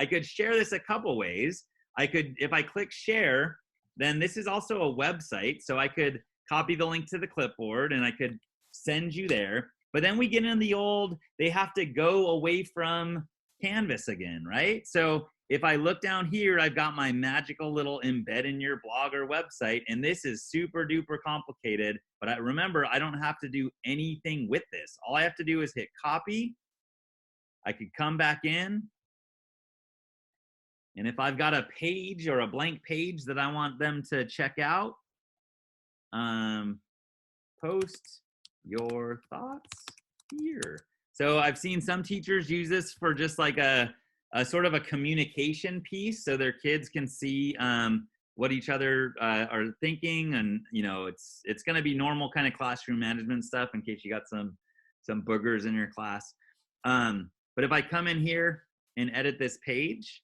could share this a couple ways. If I click share, then this is also a website. So I could copy the link to the clipboard and I could send you there. But then we get in the they have to go away from Canvas again, right? So if I look down here, I've got my magical little embed in your blog or website, and this is super duper complicated, but remember, I don't have to do anything with this. All I have to do is hit copy. I could come back in, and if I've got a page or a blank page that I want them to check out, post your thoughts here. So I've seen some teachers use this for just like a sort of a communication piece, so their kids can see what each other are thinking, and you know, it's going to be normal kind of classroom management stuff in case you got some boogers in your class. But if I come in here and edit this page,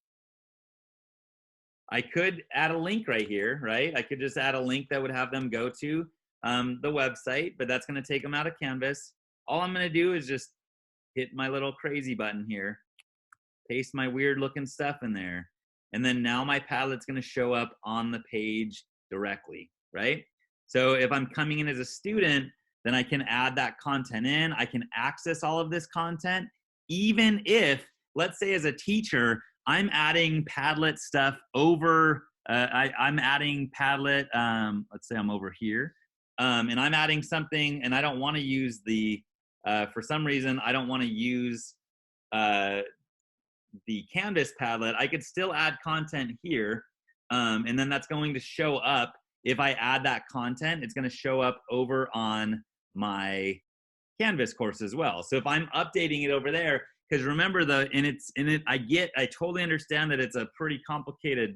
I could add a link right here, right? I could just add a link that would have them go to the website, but that's going to take them out of Canvas. All I'm going to do is just hit my little crazy button here, paste my weird looking stuff in there, and then now my Padlet's going to show up on the page directly, right? So if I'm coming in as a student, then I can add that content in. I can access all of this content, even if, let's say as a teacher, I'm adding Padlet stuff over, I'm adding Padlet, let's say I'm over here, and I'm adding something, and I don't want to use the, for some reason, I don't want to use the Canvas Padlet. I could still add content here, and then that's going to show up. If I add that content, it's going to show up over on my Canvas course as well. So if I'm updating it over there, because remember I totally understand that it's a pretty complicated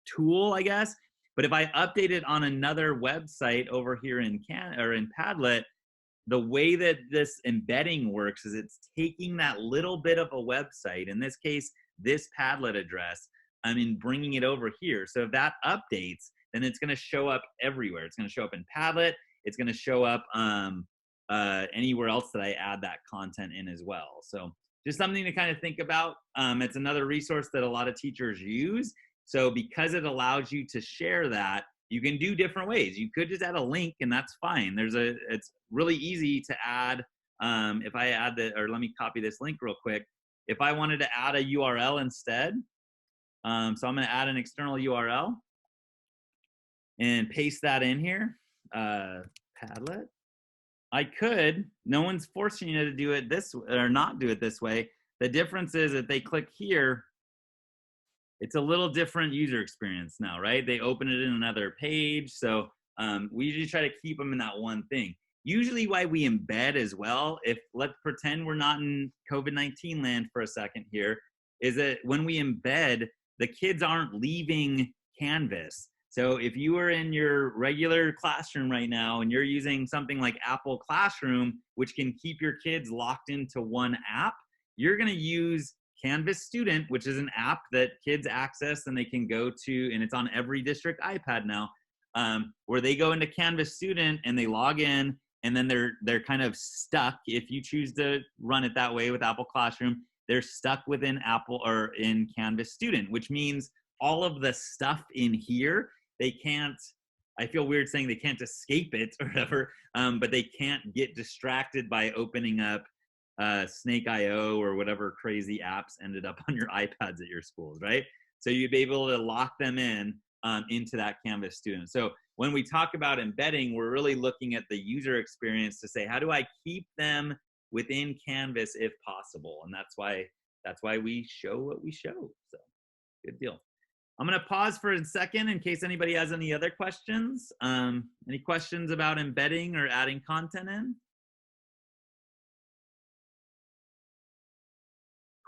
tool, I guess. But if I update it on another website over here in Padlet, the way that this embedding works is it's taking that little bit of a website, in this case, this Padlet address, and bringing it over here. So if that updates, then it's going to show up everywhere. It's going to show up in Padlet. It's going to show up anywhere else that I add that content in as well. So just something to kind of think about. It's another resource that a lot of teachers use. So because it allows you to share that, you can do different ways. You could just add a link, and that's fine. It's really easy to add. If I add let me copy this link real quick. If I wanted to add a URL instead, so I'm going to add an external URL and paste that in here, Padlet. I could, no one's forcing you to do it this or not do it this way. The difference is that they click here, it's a little different user experience now, right? They open it in another page. So we usually try to keep them in that one thing. Usually why we embed as well, if let's pretend we're not in COVID-19 land for a second here, is that when we embed, the kids aren't leaving Canvas. So if you are in your regular classroom right now and you're using something like Apple Classroom, which can keep your kids locked into one app, you're going to use Canvas Student, which is an app that kids access and they can go to, and it's on every district iPad now, where they go into Canvas Student and they log in, and then they're kind of stuck. If you choose to run it that way with Apple Classroom, they're stuck within Apple or in Canvas Student, which means all of the stuff in here, they can't, I feel weird saying they can't escape it or whatever, but they can't get distracted by opening up Snake.io or whatever crazy apps ended up on your iPads at your schools, right? So you'd be able to lock them in into that Canvas Student. So when we talk about embedding, we're really looking at the user experience to say, how do I keep them within Canvas if possible? And that's why we show what we show. So good deal. I'm going to pause for a second in case anybody has any other questions. Any questions about embedding or adding content in?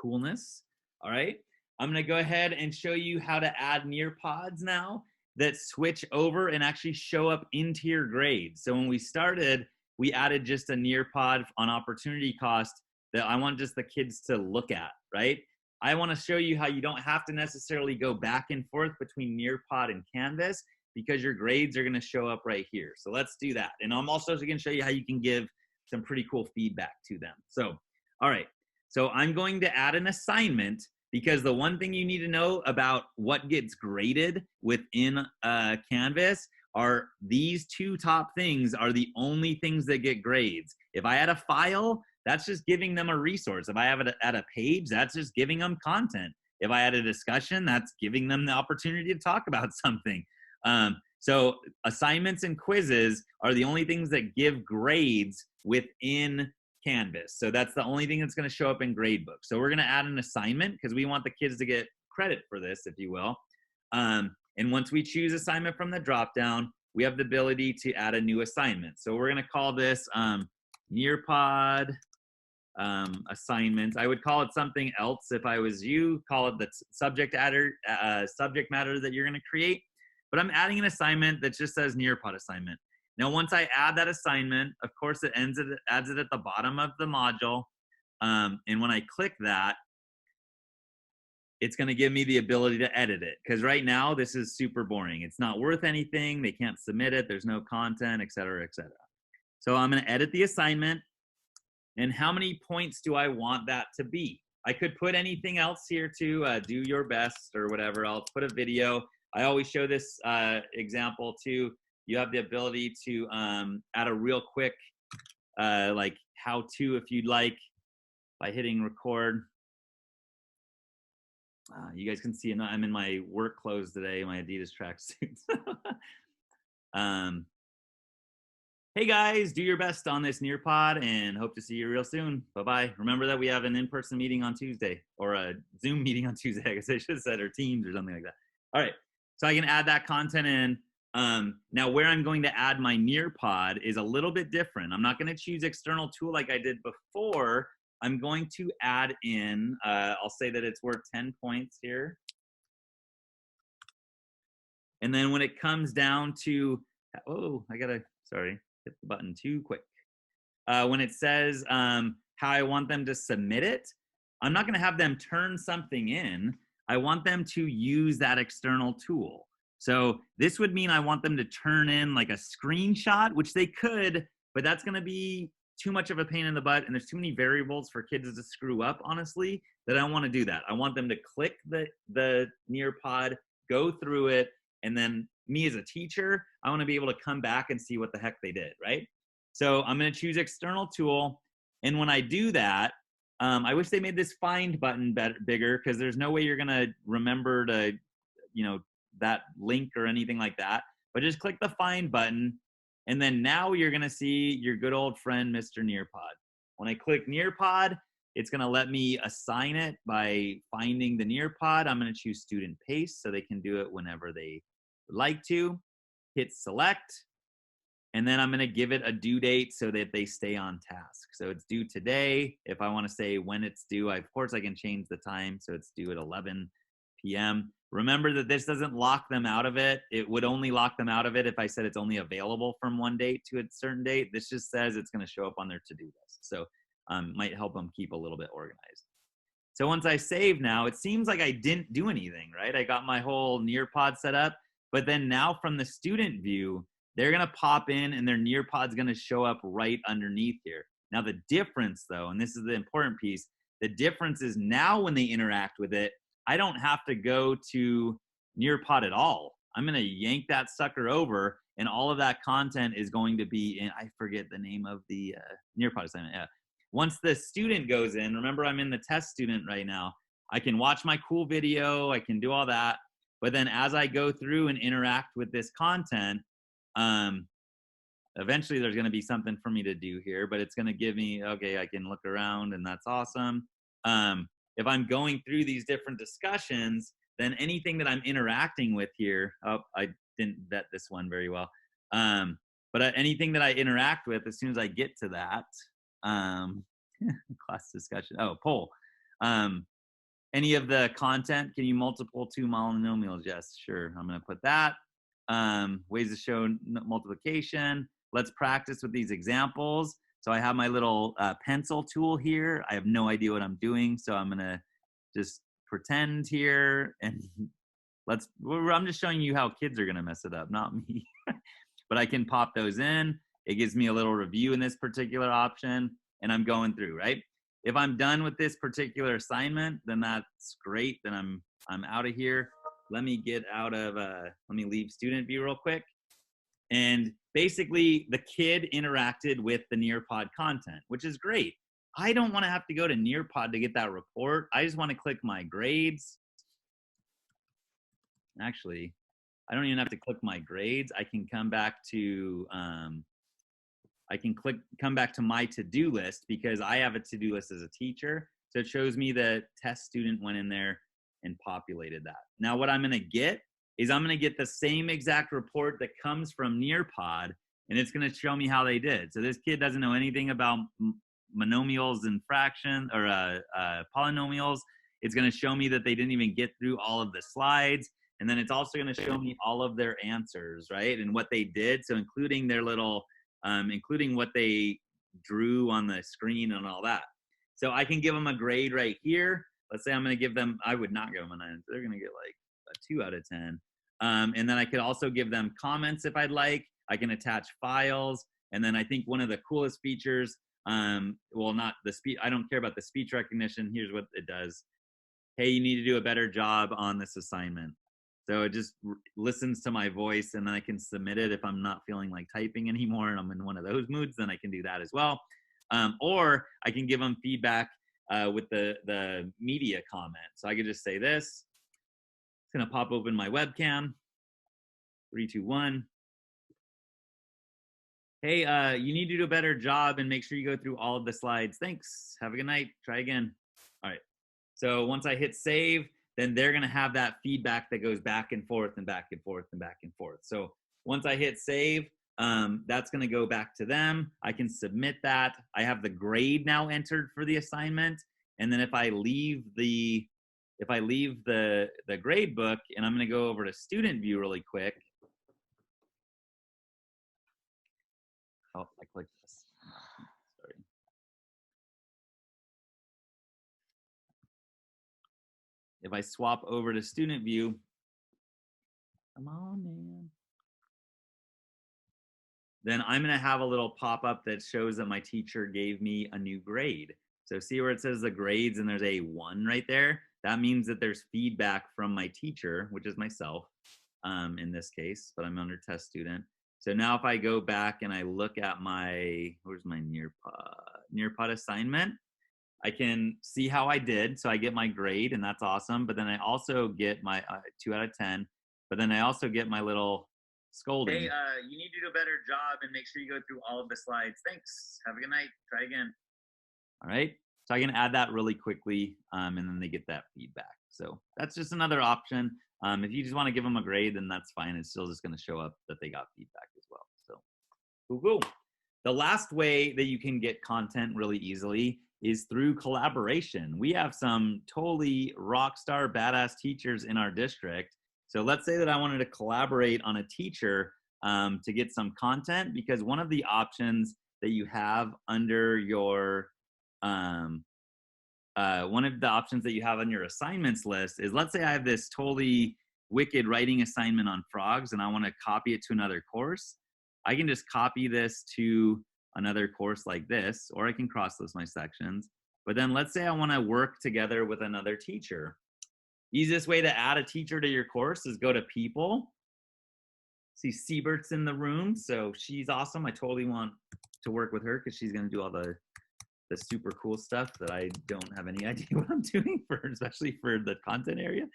Coolness. All right. I'm going to go ahead and show you how to add Nearpods now that switch over and actually show up into your grades. So when we started, we added just a Nearpod on opportunity cost that I want just the kids to look at, right? I want to show you how you don't have to necessarily go back and forth between Nearpod and Canvas because your grades are going to show up right here. So let's do that. And I'm also going to show you how you can give some pretty cool feedback to them. So, all right. So I'm going to add an assignment because the one thing you need to know about what gets graded within Canvas are these two top things are the only things that get grades. If I add a file, that's just giving them a resource. If I have it at a page, that's just giving them content. If I add a discussion, that's giving them the opportunity to talk about something. So assignments and quizzes are the only things that give grades within Canvas. So that's the only thing that's going to show up in gradebook. So we're going to add an assignment because we want the kids to get credit for this, if you will. And once we choose assignment from the dropdown, we have the ability to add a new assignment. So we're going to call this Nearpod assignments. I would call it something else if I was you. Call it the subject matter that you're going to create. But I'm adding an assignment that just says Nearpod assignment. Now, once I add that assignment, of course, it adds it at the bottom of the module. And when I click that, it's going to give me the ability to edit it. Because right now, this is super boring. It's not worth anything. They can't submit it. There's no content, et cetera, et cetera. So I'm going to edit the assignment. And how many points do I want that to be? I could put anything else here too, do your best or whatever. I'll put a video. I always show this example too. You have the ability to add a real quick like how-to if you'd like by hitting record. You guys can see I'm in my work clothes today, my Adidas tracksuits. Hey guys, do your best on this Nearpod and hope to see you real soon. Bye-bye. Remember that we have an in-person meeting on Tuesday, or a Zoom meeting on Tuesday, I guess I should have said, or Teams or something like that. All right, so I can add that content in. Now where I'm going to add my Nearpod is a little bit different. I'm not gonna choose external tool like I did before. I'm going to add in, I'll say that it's worth 10 points here. And then when it comes down to, oh, sorry. Hit the button too quick. When it says how I want them to submit it, I'm not going to have them turn something in. I want them to use that external tool. So this would mean I want them to turn in like a screenshot, which they could, but that's going to be too much of a pain in the butt, and there's too many variables for kids to screw up, honestly, that I don't want to do that. I want them to click the Nearpod, go through it, and then me as a teacher, I want to be able to come back and see what the heck they did, right? So I'm going to choose external tool. And when I do that, I wish they made this find button bigger, because there's no way you're going to remember to, that link or anything like that. But just click the find button. And then now you're going to see your good old friend, Mr. Nearpod. When I click Nearpod, it's going to let me assign it by finding the Nearpod. I'm going to choose student pace so they can do it whenever they would like to. Hit select. And then I'm going to give it a due date so that they stay on task. So it's due today. If I want to say when it's due, of course I can change the time. So it's due at 11 p.m. Remember that this doesn't lock them out of it. It would only lock them out of it if I said it's only available from one date to a certain date. This just says it's going to show up on their to-do list. So might help them keep a little bit organized. So once I save now, it seems like I didn't do anything, right? I got my whole Nearpod set up, but then now from the student view, they're going to pop in and their Nearpod's going to show up right underneath here. Now the difference though, and this is the important piece, the difference is now when they interact with it, I don't have to go to Nearpod at all. I'm going to yank that sucker over, and all of that content is going to be in, I forget the name of the Nearpod assignment. Yeah. Once the student goes in, remember I'm in the test student right now, I can watch my cool video, I can do all that. But then as I go through and interact with this content, eventually there's going to be something for me to do here, but it's going to give me, okay, I can look around and that's awesome. If I'm going through these different discussions, then anything that I'm interacting with here, I didn't vet this one very well. But anything that I interact with, as soon as I get to that, class discussion, poll. Any of the content, can you multiple two monomials? Yes, sure, I'm gonna put that. Ways to show multiplication. Let's practice with these examples. So I have my little pencil tool here. I have no idea what I'm doing, so I'm gonna just pretend here, and I'm just showing you how kids are gonna mess it up, not me. But I can pop those in. It gives me a little review in this particular option, and I'm going through, right? If I'm done with this particular assignment, then that's great. Then I'm out of here. Let me get out of, let me leave student view real quick. And basically the kid interacted with the Nearpod content, which is great. I don't want to have to go to Nearpod to get that report. I just want to click my grades. Actually, I don't even have to click my grades. I can come back to, come back to my to-do list, because I have a to-do list as a teacher. So it shows me the test student went in there and populated that. Now what I'm going to get is I'm going to get the same exact report that comes from Nearpod, and it's going to show me how they did. So this kid doesn't know anything about monomials and fraction or polynomials. It's going to show me that they didn't even get through all of the slides. And then it's also going to show me all of their answers, right? And what they did. So including their little, including what they drew on the screen and all that. So I can give them a grade right here. Let's say I'm going to give them, I would not give them a 9. They're going to get like a 2 out of 10. And then I could also give them comments if I'd like. I can attach files. And then I think one of the coolest features, well, not the speech, I don't care about the speech recognition. Here's what it does. Hey, you need to do a better job on this assignment. So it just listens to my voice, and then I can submit it if I'm not feeling like typing anymore and I'm in one of those moods, then I can do that as well. Or I can give them feedback with the media comment. So I could just say this. It's going to pop open my webcam. 3, 2, 1. Hey, you need to do a better job and make sure you go through all of the slides. Thanks. Have a good night. Try again. All right. So once I hit save, then they're going to have that feedback that goes back and forth and back and forth and back and forth. So once I hit save, that's going to go back to them. I can submit that. I have the grade now entered for the assignment. And then if I leave the grade book, and I'm going to go over to student view really quick. Oh, I clicked this. Sorry. If I swap over to student view, come on, man. Then I'm going to have a little pop-up that shows that my teacher gave me a new grade. So see where it says the grades and there's a 1 right there? That means that there's feedback from my teacher, which is myself in this case, but I'm under test student. So now if I go back and I look at my, where's my Nearpod assignment, I can see how I did. So I get my grade, and that's awesome. But then I also get my 2 out of 10. But then I also get my little scolding. Hey, you need to do a better job and make sure you go through all of the slides. Thanks. Have a good night. Try again. All right. So I can add that really quickly, and then they get that feedback. So that's just another option. If you just want to give them a grade, then that's fine. It's still just going to show up that they got feedback as well. So cool. The last way that you can get content really easily is through collaboration. We have some totally rock star badass teachers in our district. So let's say that I wanted to collaborate on a teacher to get some content, because one of the options that you have under your assignments list is, let's say I have this totally wicked writing assignment on frogs and I want to copy it to another course. I can just copy this to another course like this, or I can cross-list my sections. But then let's say I want to work together with another teacher. Easiest way to add a teacher to your course is go to people. See Siebert's in the room, so she's awesome. I totally want to work with her because she's going to do all the super cool stuff that I don't have any idea what I'm doing for, especially for the content area.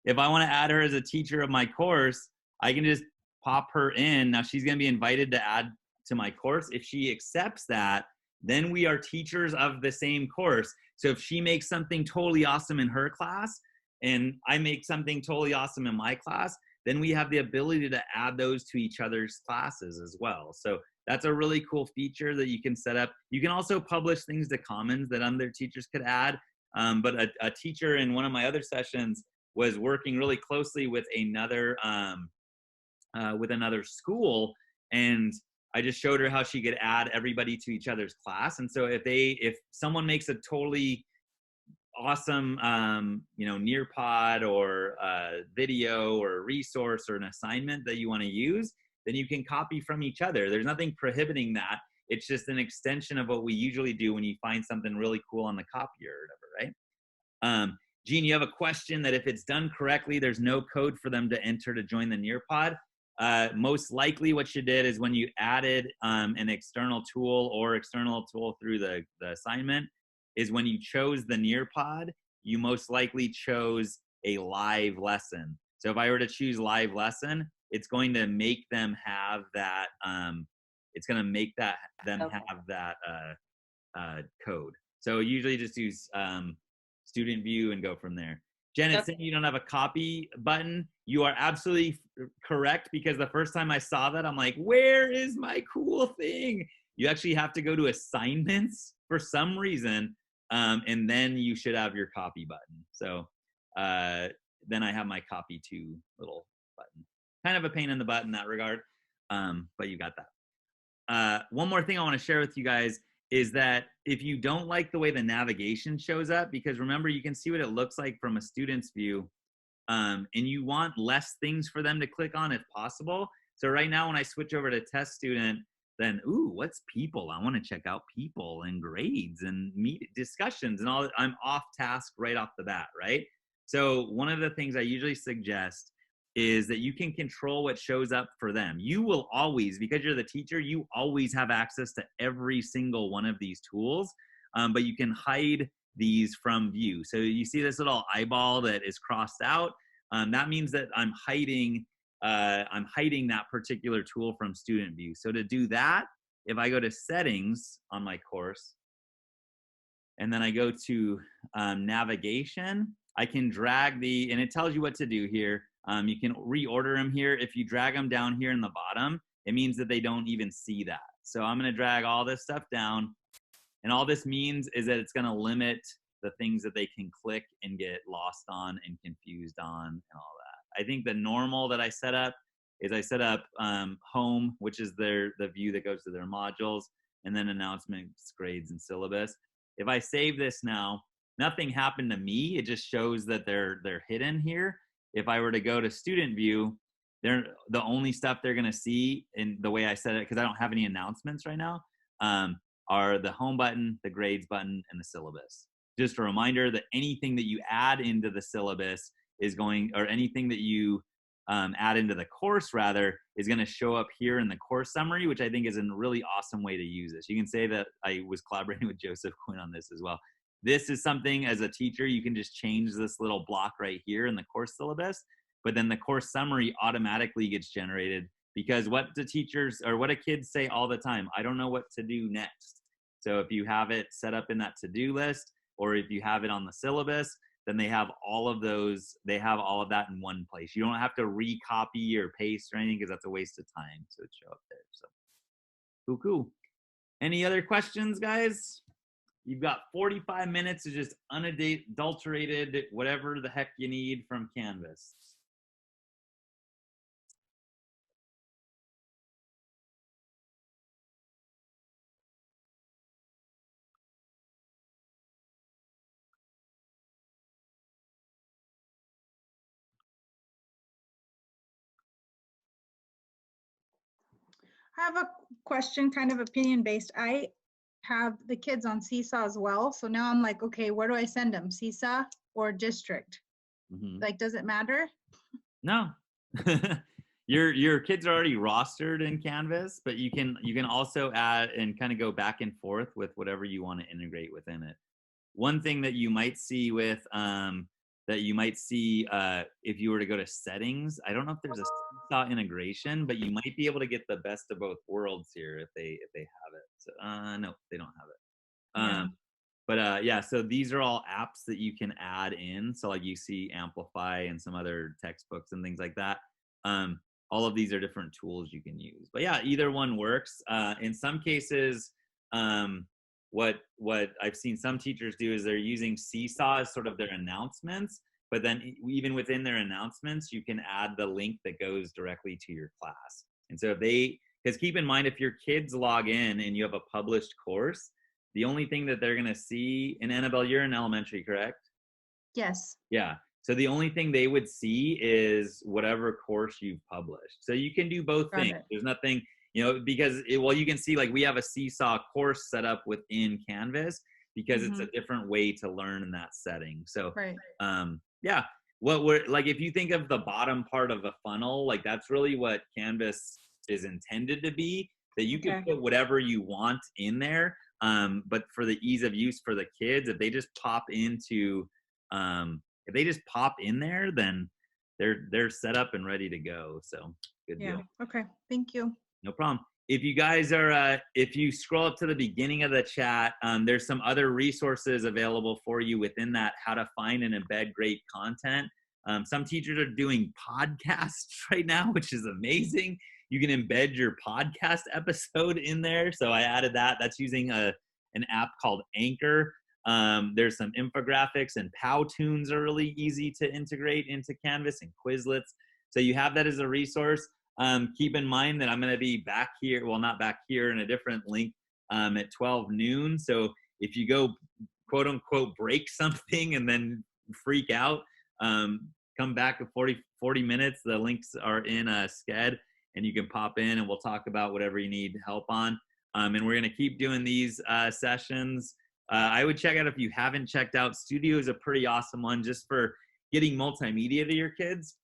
If I want to add her as a teacher of my course, I can just pop her in. Now she's going to be invited to add to my course. If she accepts that, then we are teachers of the same course. So if she makes something totally awesome in her class and I make something totally awesome in my class, then we have the ability to add those to each other's classes as well. So that's a really cool feature that you can set up. You can also publish things to Commons that other teachers could add. But a teacher in one of my other sessions was working really closely with another school, and I just showed her how she could add everybody to each other's class. And so if someone makes a totally awesome Nearpod or video or resource or an assignment that you want to use, then you can copy from each other. There's nothing prohibiting that. It's just an extension of what we usually do when you find something really cool on the copier or whatever, right? Gene, you have a question that if it's done correctly, there's no code for them to enter to join the Nearpod. Most likely what you did is when you added an external tool through the assignment, is when you chose the Nearpod, you most likely chose a live lesson. So if I were to choose live lesson, it's going to make them have that, code. So usually just use student view and go from there. Jen, it's saying you don't have a copy button. You are absolutely correct, because the first time I saw that, I'm like, where is my cool thing? You actually have to go to assignments for some reason. And then you should have your copy button. So then I have my copy to little button. Kind of a pain in the butt in that regard, but you got that. One more thing I want to share with you guys is that if you don't like the way the navigation shows up, because remember, you can see what it looks like from a student's view, and you want less things for them to click on if possible. So right now, when I switch over to test student, then, ooh, what's people? I want to check out people and grades and meet discussions and all that. I'm off task right off the bat, right? So one of the things I usually suggest is that you can control what shows up for them. You will always, because you're the teacher, you always have access to every single one of these tools, but you can hide these from view. So you see this little eyeball that is crossed out. That means that I'm hiding that particular tool from student view. So to do that, if I go to settings on my course, and then I go to navigation, I can drag and it tells you what to do here. You can reorder them here. If you drag them down here in the bottom, it means that they don't even see that. So I'm gonna drag all this stuff down, and all this means is that it's gonna limit the things that they can click and get lost on and confused on and all that. I think the normal that I set up is I set up home, which is the view that goes to their modules, and then announcements, grades, and syllabus. If I save this now, nothing happened to me. It just shows that they're hidden here. If I were to go to student view, the only stuff they're gonna see in the way I set it, because I don't have any announcements right now, are the home button, the grades button, and the syllabus. Just a reminder that anything that you add into the syllabus is going, or anything that you add into the course rather, is gonna show up here in the course summary, which I think is a really awesome way to use this. You can say that I was collaborating with Joseph Quinn on this as well. This is something as a teacher, you can just change this little block right here in the course syllabus, but then the course summary automatically gets generated, because what the teachers or what a kids say all the time, I don't know what to do next. So if you have it set up in that to-do list, or if you have it on the syllabus, then they have all of those, they have all of that in one place. You don't have to recopy or paste or anything, because that's a waste of time. So it show up there. So cool. Any other questions, guys? You've got 45 minutes of just unadulterated, whatever the heck you need from Canvas. I have a question, kind of opinion based. I have the kids on Seesaw as well. So now I'm like, okay, where do I send them? Seesaw or district? Like, does it matter? No. Your kids are already rostered in Canvas, but you can also add and kind of go back and forth with whatever you want to integrate within it. One thing that you might see with if you were to go to settings, I don't know if there's a Seesaw integration, but you might be able to get the best of both worlds here if they have it. So no, they don't have it. But yeah, so these are all apps that you can add in. So like you see Amplify and some other textbooks and things like that. All of these are different tools you can use. But yeah, either one works. In some cases, what I've seen some teachers do is they're using Seesaw as sort of their announcements, but then even within their announcements, you can add the link that goes directly to your class. And so because keep in mind, if your kids log in and you have a published course, the only thing that they're gonna see, and Annabelle, you're in elementary, correct? Yes. Yeah. So the only thing they would see is whatever course you've published. So you can do both things. There's nothing, because you can see like we have a Seesaw course set up within Canvas because it's a different way to learn in that setting. So yeah, if you think of the bottom part of a funnel, like that's really what Canvas is intended to be, that you can put whatever you want in there. But for the ease of use for the kids, if they just pop in there, then they're set up and ready to go. So good deal. Okay. Thank you. No problem. If you guys are, if you scroll up to the beginning of the chat, there's some other resources available for you within that, how to find and embed great content. Some teachers are doing podcasts right now, which is amazing. You can embed your podcast episode in there. So I added that. That's using an app called Anchor. There's some infographics, and Powtoons are really easy to integrate into Canvas, and Quizlets. So you have that as a resource. Keep in mind that I'm going to be back here, well, not back here, in a different link at 12 noon. So if you go, quote unquote, break something and then freak out, come back in 40 minutes. The links are in Sched, and you can pop in and we'll talk about whatever you need help on. And we're going to keep doing these sessions. I would check out, if you haven't checked out, Studio is a pretty awesome one just for getting multimedia to your kids,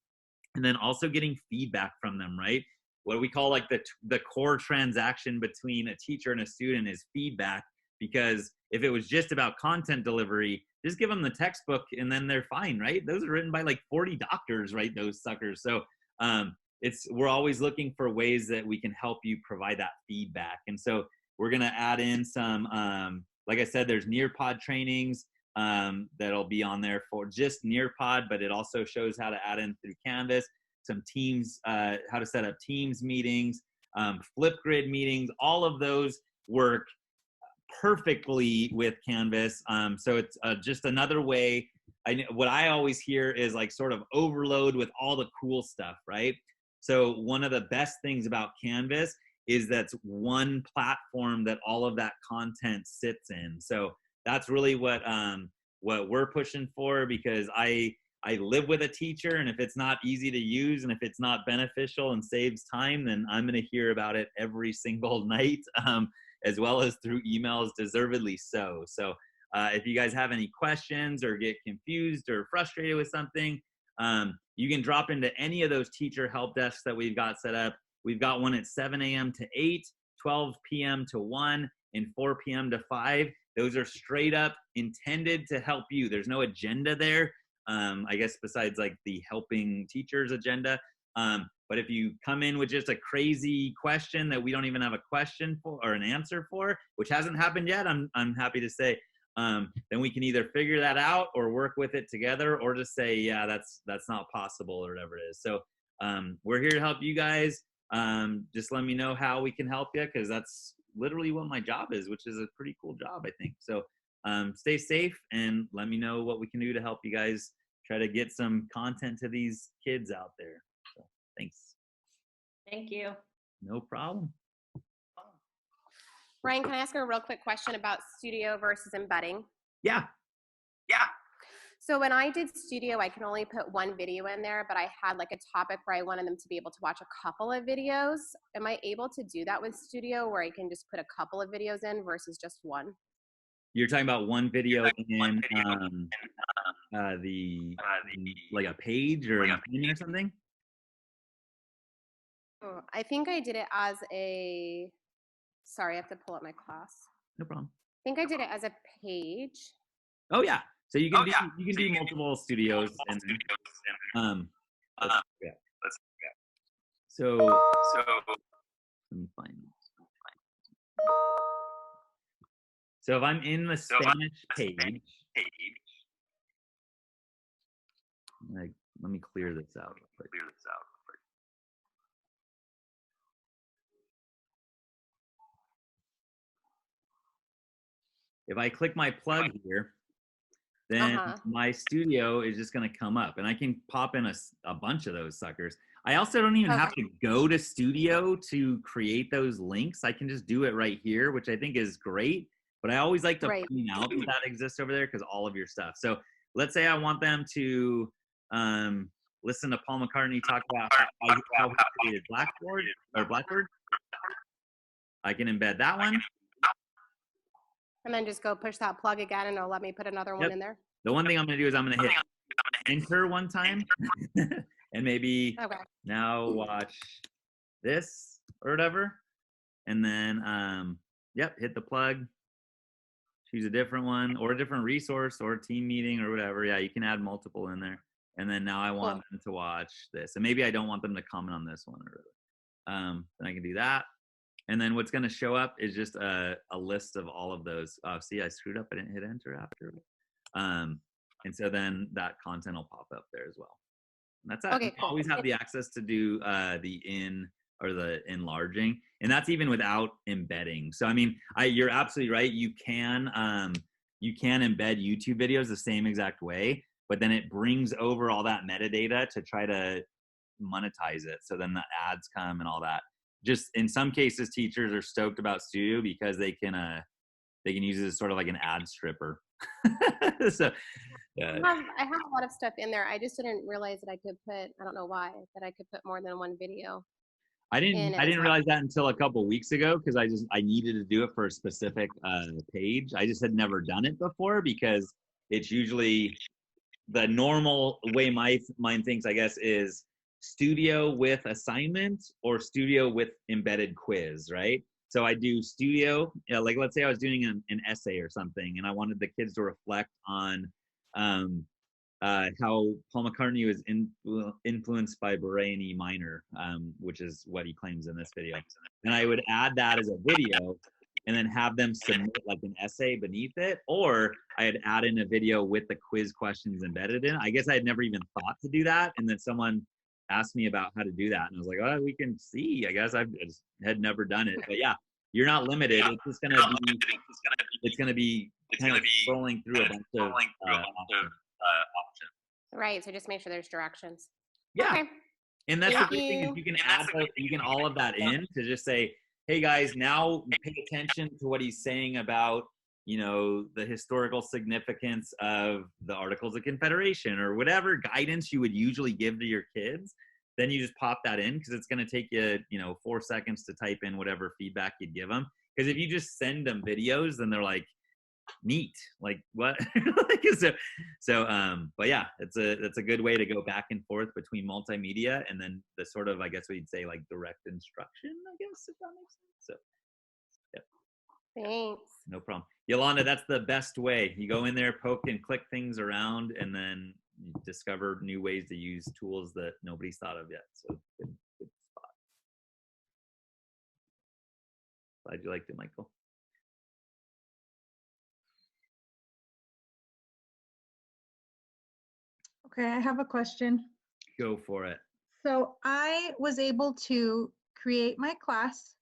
and then also getting feedback from them, right? What we call like the core transaction between a teacher and a student is feedback, because if it was just about content delivery, just give them the textbook and then they're fine, right? Those are written by like 40 doctors, right? Those suckers. So we're always looking for ways that we can help you provide that feedback. And so we're gonna add in some, like I said, there's Nearpod trainings that'll be on there for just Nearpod, but it also shows how to add in through Canvas, some Teams, how to set up Teams meetings, Flipgrid meetings. All of those work perfectly with Canvas. So it's just another way. What I always hear is like sort of overload with all the cool stuff, right? So one of the best things about Canvas is that's one platform that all of that content sits in. So that's really what we're pushing for, because I live with a teacher, and if it's not easy to use and if it's not beneficial and saves time, then I'm going to hear about it every single night, as well as through emails, deservedly so. So if you guys have any questions or get confused or frustrated with something, you can drop into any of those teacher help desks that we've got set up. We've got one at 7 a.m. to 8, 12 p.m. to 1, and 4 p.m. to 5. Those are straight up intended to help you. There's no agenda there, I guess, besides like the helping teachers agenda. But if you come in with just a crazy question that we don't even have a question for or an answer for, which hasn't happened yet, I'm happy to say, then we can either figure that out or work with it together, or just say, yeah, that's not possible, or whatever it is. So we're here to help you guys. Just let me know how we can help you, because that's literally what my job is, which is a pretty cool job, I think. So stay safe, and let me know what we can do to help you guys try to get some content to these kids out there. So thanks. Thank you. No problem. Ryan, can I ask a real quick question about Studio versus embedding? Yeah. So when I did Studio, I can only put one video in there, but I had like a topic where I wanted them to be able to watch a couple of videos. Am I able to do that with Studio, where I can just put a couple of videos in versus just one? You're talking about one video in like a page or an opinion or something? Oh, I think I did it as a, sorry, I have to pull up my class. No problem. I think I did it as a page. Oh yeah. So you can do multiple studios, and so let me find this. So if I'm in the Spanish page, like, let me clear this out real quick. If I click my plug here, then my studio is just going to come up, and I can pop in a bunch of those suckers. I also don't even have to go to Studio to create those links. I can just do it right here, which I think is great. But I always like to point out that exists over there, because all of your stuff. So let's say I want them to listen to Paul McCartney talk about how he created Blackboard. I can embed that one. And then just go push that plug again, and it'll let me put another one in there. The one thing I'm going to do is I'm going to hit enter one time and maybe now watch this or whatever. And then, hit the plug, choose a different one or a different resource or a team meeting or whatever. Yeah, you can add multiple in there. And then now I want them to watch this. And maybe I don't want them to comment on this one or whatever. Then I can do that. And then what's going to show up is just a list of all of those. See, I screwed up. I didn't hit enter after. And so then that content will pop up there as well. And that's it. Okay, cool. Always have the access to do the in or the enlarging, and that's even without embedding. So I mean, you're absolutely right. You can embed YouTube videos the same exact way, but then it brings over all that metadata to try to monetize it. So then the ads come and all that. Just in some cases, teachers are stoked about Studio because they can use it as sort of like an ad stripper. So I have a lot of stuff in there. I just didn't realize that I could put, I don't know why, that I could put more than one video. I didn't realize that until a couple weeks ago, because I needed to do it for a specific page. I just had never done it before, because it's usually the normal way mind thinks, I guess, is Studio with assignment or Studio with embedded quiz, right? So I do Studio, like let's say I was doing an essay or something, and I wanted the kids to reflect on how Paul McCartney was influenced by Bourret in E minor, which is what he claims in this video. And I would add that as a video and then have them submit like an essay beneath it, or I'd add in a video with the quiz questions embedded in. I guess I had never even thought to do that, and then someone asked me about how to do that, and I was like, oh, we can see. I guess I just had never done it, but yeah, you're not limited. It's just gonna be kind of scrolling through a bunch of options. Right, so just make sure there's directions. Yeah, okay. And that's the great thing, is you can add all of that in to just say, hey guys, now pay attention to what he's saying about, you know, the historical significance of the Articles of Confederation, or whatever guidance you would usually give to your kids. Then you just pop that in, because it's going to take you, 4 seconds to type in whatever feedback you'd give them. Because if you just send them videos, then they're like, neat, like what? But yeah, it's a good way to go back and forth between multimedia and then the sort of, I guess what you'd say, like direct instruction, I guess, if that makes sense. So yeah. Thanks. No problem. Yolanda, that's the best way. You go in there, poke and click things around, and then you discover new ways to use tools that nobody's thought of yet. So good spot. Glad you liked it, Michael. Okay, I have a question. Go for it. So I was able to create my class